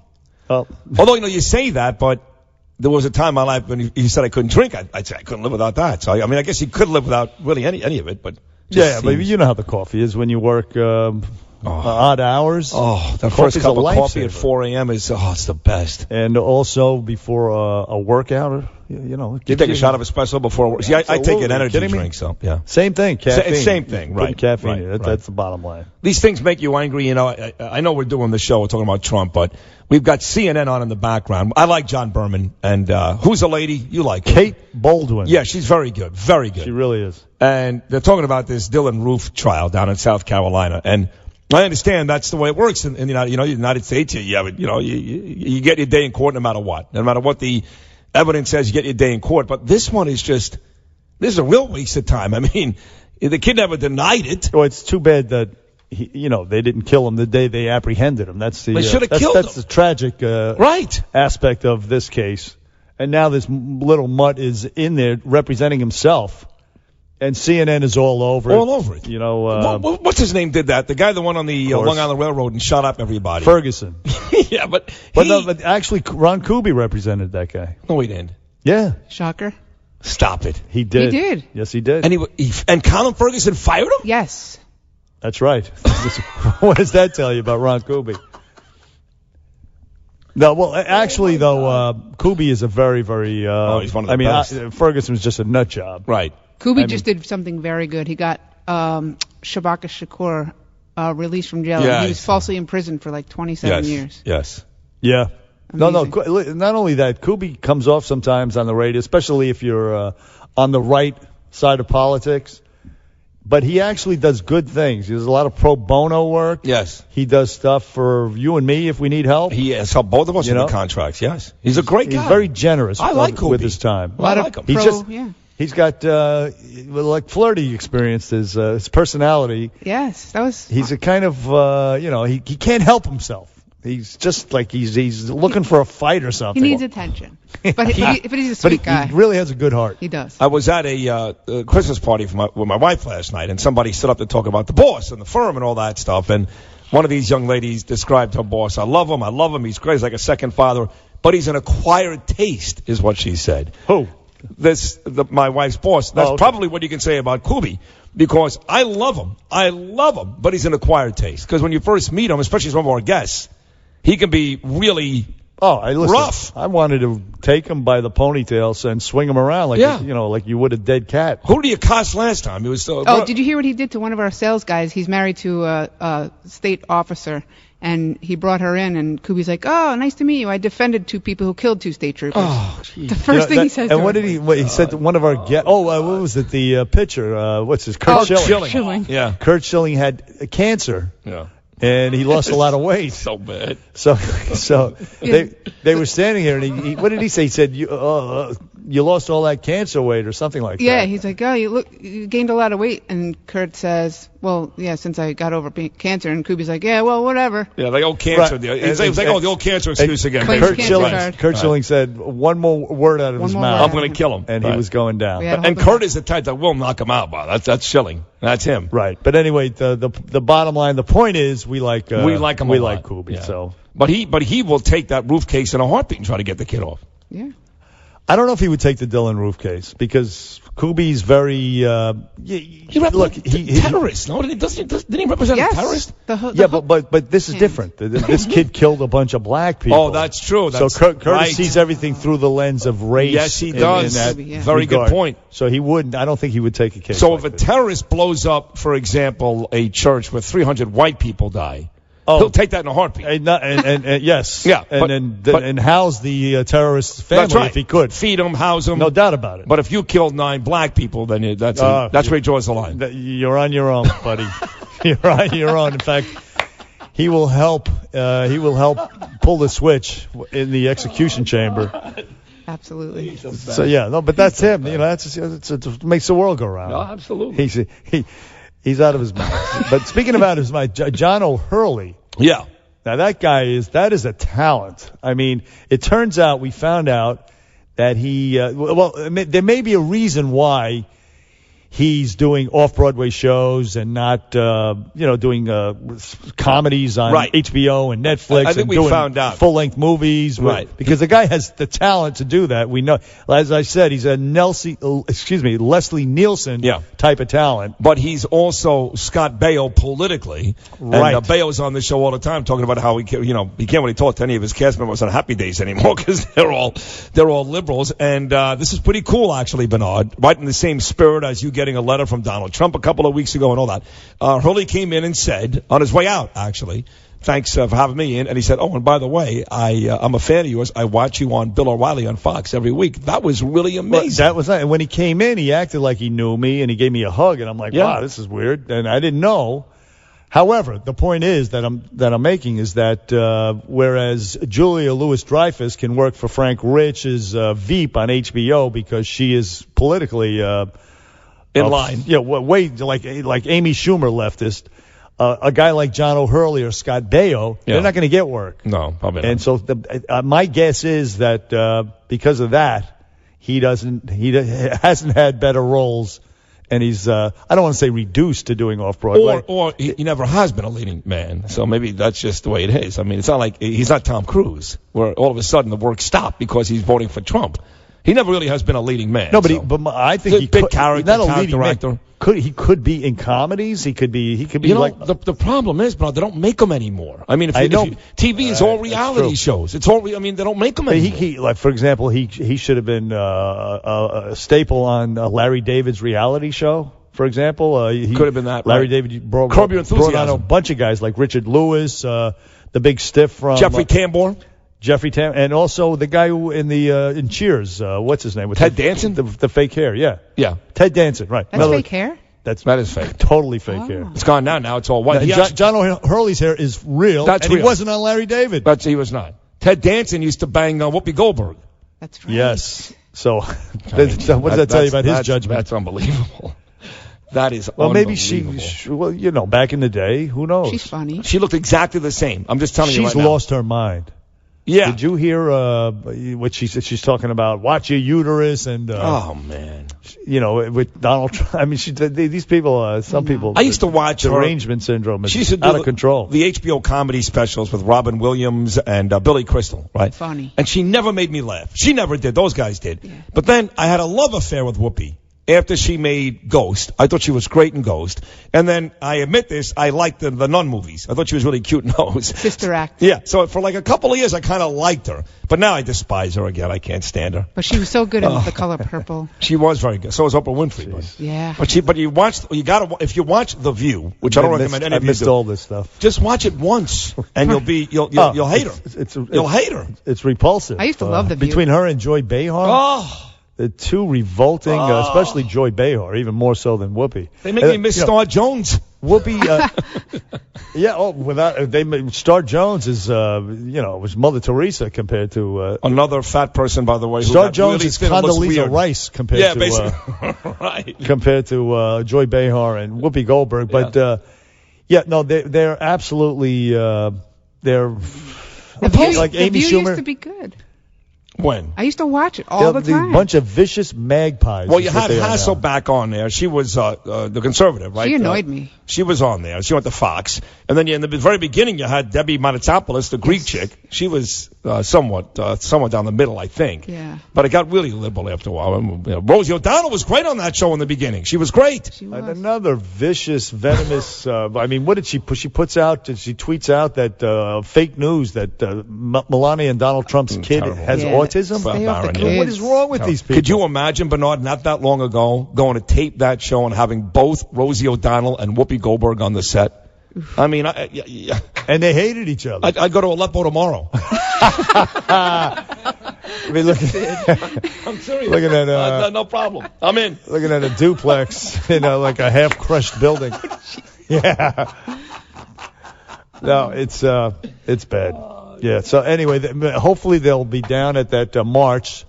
Oh.
Although, you say that, but there was a time in my life when you said I couldn't drink. I'd say I couldn't live without that. So, I mean, I guess you could live without really any of it. But
Yeah, but you know how the coffee is when you work odd hours.
Oh, the
Coffee's
first cup
a
of coffee
lifesaver.
at 4 a.m. is, it's the best.
And also before a workout,
You take a shot of espresso before work. See, I take an energy
Kidding me?
drink, so, yeah.
Same thing, caffeine.
Same thing,
Putting
right.
caffeine in it.
Right.
That's the bottom line.
These things make you angry, I know we're doing the show, we're talking about Trump, but we've got CNN on in the background. I like John Berman, and who's the lady? You like her.
Kate Baldwin.
Yeah, she's very good, very good.
She really is.
And they're talking about this Dylan Roof trial down in South Carolina, and I understand that's the way it works in the United States. You get your day in court no matter what. No matter what the evidence says, you get your day in court. But this one is this is a real waste of time. I mean, the kid never denied it.
Well, it's too bad that they didn't kill him the day they apprehended him. That's the
They should have killed
that's
him.
the tragic
Right.
aspect of this case. And now this little mutt is in there representing himself. And CNN is all over it.
All over it. What's his name did that? The guy that went on the Long Island Railroad and shot up everybody.
Ferguson.
Yeah, but
actually, Ron Kuby represented that guy.
No, he didn't.
Yeah.
Shocker.
Stop it.
He did.
He did.
Yes, he did.
And Colin Ferguson fired him?
Yes.
That's right. What does that tell you about Ron Kuby? No, well, actually, though, Kuby is a very, very.
He's one of the best.
Ferguson was just a nut job.
Right.
Kuby just did something very good. He got Shabaka Shakur released from jail.
Yeah,
He was falsely imprisoned for like 27 years.
Yes.
Yeah.
Amazing.
No, not only that, Kuby comes off sometimes on the radio, especially if you're on the right side of politics. But he actually does good things. He does a lot of pro bono work.
Yes.
He does stuff for you and me if we need help.
He has helped both of us in the contracts, yes. He's a great guy.
He's very generous
I like
with
Kuby.
his time.
A lot of pro, yeah.
He's got like flirty experience. His personality.
Yes, that was.
He's a kind of he can't help himself. He's just like he's looking for a fight or something.
He needs attention, but he's a sweet guy.
He really has a good heart.
He does.
I was at a Christmas party with my wife last night, and somebody stood up to talk about the boss and the firm and all that stuff. And one of these young ladies described her boss. I love him. He's great. He's like a second father, but he's an acquired taste, is what she said.
Who?
My wife's boss. That's probably what you can say about Kuby, because I love him, but he's an acquired taste. Because when you first meet him, especially as one of our guests, he can be really rough.
I wanted to take him by the ponytails and swing him around like like you would a dead cat.
Who did you cost last time? It was
did you hear what he did to one of our sales guys? He's married to a state officer, and he brought her in, and Kuby's like, "Oh, nice to meet you. I defended 2 people who killed 2 state troopers."
Oh, geez.
The first thing he says.
And
to
what
her.
did he said to one of our guests? What was it? The pitcher. What's his? Kurt
Schilling.
Yeah.
Kurt Schilling had cancer.
Yeah.
And he lost a lot of weight.
So bad.
So they were standing here, and he what did he say? He said, "You lost all that cancer weight," or something like that.
Yeah, he's like, "Oh, you gained a lot of weight," and Kurt says, "Well, yeah, since I got over cancer." And Kuby's like, "Yeah, well, whatever."
Yeah, the old cancer.
Right.
It's like, the old cancer excuse again.
Kurt Schilling said one more word out of his mouth.
I'm going to kill him.
And he was going down.
Yeah,
and Kurt is the type that will knock him out, Bob. That's Schilling. That's him.
Right. But anyway, the bottom line, the point is, we like him.
We
like Kuby.
Yeah.
So,
but he will take that roof case in a heartbeat and try to get the kid off.
Yeah.
I don't know if he would take the Dylan Roof case because Kuby's very.
He terrorist. No, didn't he represent a terrorist?
But this is different. This kid killed a bunch of black people.
Oh, that's true.
So Curtis sees everything through the lens of race.
Yes, he does. Very good point.
So he wouldn't. I don't think he would take a case.
So if a terrorist blows up, for example, a church where 300 white people die. He'll take that in a heartbeat.
And yes.
Yeah.
And house the terrorist family if he could.
Feed them, house them.
No doubt about it.
But if you killed 9 black people, then that's where he draws the line.
You're on your own, buddy. You're on your own. In fact, he will help pull the switch in the execution chamber.
Absolutely.
So but that's him. It makes the world go round.
No, absolutely.
He's out of his mind. But speaking of out of his mind, John O'Hurley.
Yeah.
Now that is a talent. I mean, it turns out we found out that there may be a reason why he's doing off-Broadway shows and not, doing comedies on HBO and Netflix.
I think we
doing
found out.
Full-length movies.
Right.
Because the guy has the talent to do that. We know. As I said, he's a Leslie Nielsen type of talent.
But he's also Scott Baio politically.
Right.
And Baio's on the show all the time talking about how he can't really talk to any of his cast members on Happy Days anymore because they're all liberals. And this is pretty cool, actually, Bernard. Right in the same spirit as you getting a letter from Donald Trump a couple of weeks ago and all that. Hurley came in and said, on his way out, actually, thanks for having me in, and he said, oh, and by the way, I'm a fan of yours. I watch you on Bill O'Reilly on Fox every week. That was really amazing.
That was nice. And when he came in, he acted like he knew me, and he gave me a hug, and I'm like, wow, this is weird, and I didn't know. However, the point is that I'm making is that whereas Julia Louis-Dreyfus can work for Frank Rich's Veep on HBO because she is politically
in line.
Yeah, way like Amy Schumer leftist. A guy like John O'Hurley or Scott Baio, they're not going to get work.
No, probably not.
And so my guess is that because of that, he hasn't had better roles, and he's I don't want to say reduced to doing off-Broadway.
Or he never has been a leading man, so maybe that's just the way it is. I mean, it's not like he's not Tom Cruise, where all of a sudden the work stopped because he's voting for Trump. He never really has been a leading man.
No, but I think he
big
could,
character,
not a
character
leading
actor.
Man. He could be in comedies. He could be like
the problem is, but they don't make them anymore. I mean, TV is all reality shows. It's all. I mean, they don't make them anymore.
He like for example, he should have been a staple on Larry David's reality show. For example, he
could have been that.
Larry David brought on a bunch of guys like Richard Lewis, the big stiff from
Jeffrey Tambor.
And also the guy who in Cheers, what's his name?
Ted Danson?
The fake hair, yeah.
Yeah.
Ted Danson, right.
That's fake hair?
That is fake.
Totally fake hair.
It's gone now. Now it's all white.
John O'Hurley's hair is real,
That's
and
real.
He wasn't on Larry David.
He was not. Ted Danson used to bang Whoopi Goldberg.
That's right.
Yes. So what does that tell you about his judgment?
That's unbelievable. That is
well, maybe
unbelievable.
back in the day, who knows?
She's funny.
She looked exactly the same. I'm just telling you right now.
She's lost her mind.
Yeah.
Did you hear what she said? She's talking about watch your uterus and
oh man,
with Donald Trump. I mean, these people, some people.
I used to watch
derangement syndrome.
She used to do
out of control.
The HBO comedy specials with Robin Williams and Billy Crystal, right?
Funny.
And she never made me laugh. She never did. Those guys did.
Yeah.
But then I had a love affair with Whoopi. After she made Ghost, I thought she was great in Ghost. And then, I admit this, I liked the Nun movies. I thought she was really cute in those.
Sister Act.
Yeah, so for like a couple of years, I kind of liked her. But now I despise her again. I can't stand her.
But she was so good in The Color Purple.
She was very good. So was Oprah Winfrey. But,
yeah.
But if you watch The View, which I don't recommend any of you
missed
do,
all this stuff.
just watch it once, and you'll hate her. You'll hate her.
It's repulsive.
I used to love The View.
Between her and Joy Behar.
Oh.
The two revolting, especially Joy Behar, even more so than Whoopi.
They make me miss Star Jones.
Whoopi, Star Jones is, was Mother Teresa compared to
another fat person, by the way.
Star Jones is Condoleezza Rice compared to
right.
compared to Joy Behar and Whoopi Goldberg. But they're absolutely they're like Amy
View
Schumer.
Used to be good.
When?
I used to watch it all the time.
A bunch of vicious magpies.
Well, you had Hasselbeck on there. She was the conservative, right?
She annoyed me.
She was on there. She went to Fox. And then in the very beginning, you had Debbie Matsopoulos, the Greek chick. She was somewhat down the middle, I think.
Yeah.
But it got really liberal after a while. Rosie O'Donnell was great on that show in the beginning. She was great.
She was.
And another vicious, venomous. What did she put? She tweets out that fake news that Melania and Donald Trump's kid has autism. What is wrong with these people?
Could you imagine, Bernard, not that long ago, going to tape that show and having both Rosie O'Donnell and Whoopi Goldberg on the set? I mean,
and they hated each other.
I'd go to Aleppo tomorrow.
I'm
serious.
Looking at
no problem. I'm in.
Looking at a duplex in like a half-crushed building. Yeah. No, it's bad. Yeah. So anyway, hopefully they'll be down at that march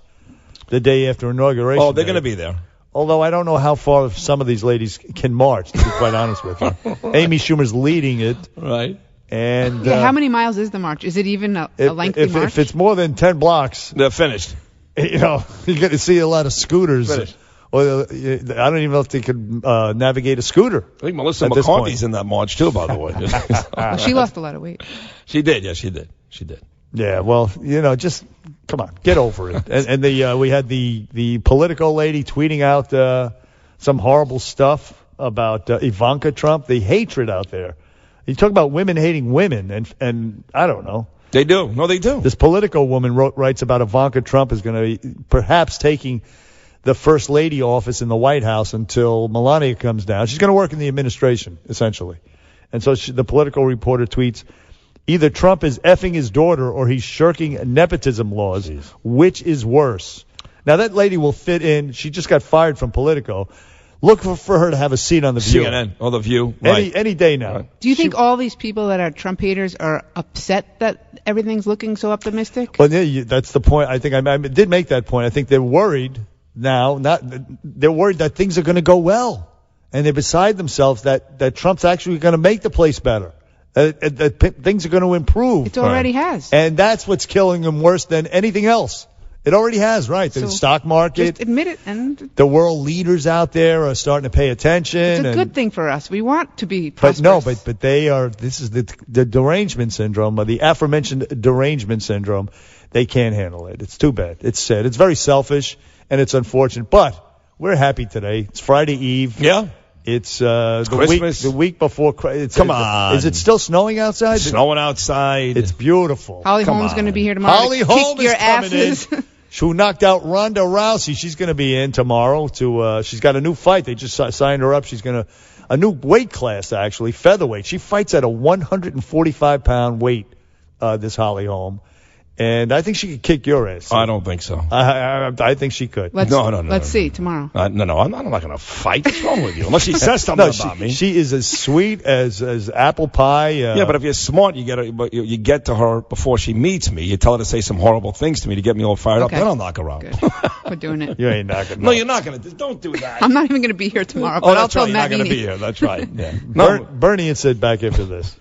the day after inauguration.
Oh, they're going to be there.
Although I don't know how far some of these ladies can march, to be quite honest with you. Amy Schumer's leading it.
Right.
And
how many miles is the march? Is it even a lengthy march?
If it's more than 10 blocks,
they're finished.
You're going to see a lot of scooters.
Finished.
Or I don't even know if they could navigate a scooter.
I think Melissa McCarthy's in that march too, by the way.
Well, she lost a lot of weight.
She did. Yeah, she did.
Yeah, well, just come on, get over it. And we had the Politico lady tweeting out some horrible stuff about Ivanka Trump. The hatred out there. You talk about women hating women, and I don't know.
They do. No, they do.
This Politico woman writes about Ivanka Trump is going to be perhaps taking the First Lady office in the White House until Melania comes down. She's going to work in the administration, essentially. And so the Politico reporter tweets, either Trump is effing his daughter or he's shirking nepotism laws. Jeez. Which is worse? Now, that lady will fit in. She just got fired from Politico. Look for her to have a seat on The View.
CNN or The View.
Any day now.
Right.
Do you think all these people that are Trump haters are upset that everything's looking so optimistic?
Well, yeah, that's the point. I think I did make that point. I think they're worried now. They're worried that things are going to go well. And they're beside themselves that Trump's actually going to make the place better. That things are going to improve.
It already has.
And that's what's killing them worse than anything else. It already has, right? The stock market.
Just admit it. And
the world leaders out there are starting to pay attention.
It's a good thing for us. We want to be prosperous.
But they are, this is the derangement syndrome, or the aforementioned derangement syndrome. They can't handle it. It's too bad. It's sad. It's very selfish, and it's unfortunate. But we're happy today. It's Friday Eve.
Yeah.
It's
Christmas.
the week before.
Come on.
Is it still snowing outside?
Snowing outside.
It's beautiful.
Holly Holm's going to be here tomorrow.
Holly
to
Holm
kick your
is coming
asses.
in. Who knocked out Ronda Rousey. She's going to be in tomorrow. She's got a new fight. They just signed her up. She's going to a new weight class, actually, featherweight. She fights at a 145-pound weight, this Holly Holm. And I think she could kick your ass.
I don't think so.
I think she could.
Let's see tomorrow.
I'm not going to fight. What's wrong with you? Unless she says something about me.
She is as sweet as apple pie.
Yeah, but if you're smart, you get to her before she meets me. You tell her to say some horrible things to me to get me all fired up. Then I'll knock her out.
Good. We're doing it.
You ain't knocking.
No, you're not going to. Don't do that.
I'm not even going to be here tomorrow. But I'll tell
Matt. You're not going to be here. That's right. Yeah.
Bernie and Sid back after this.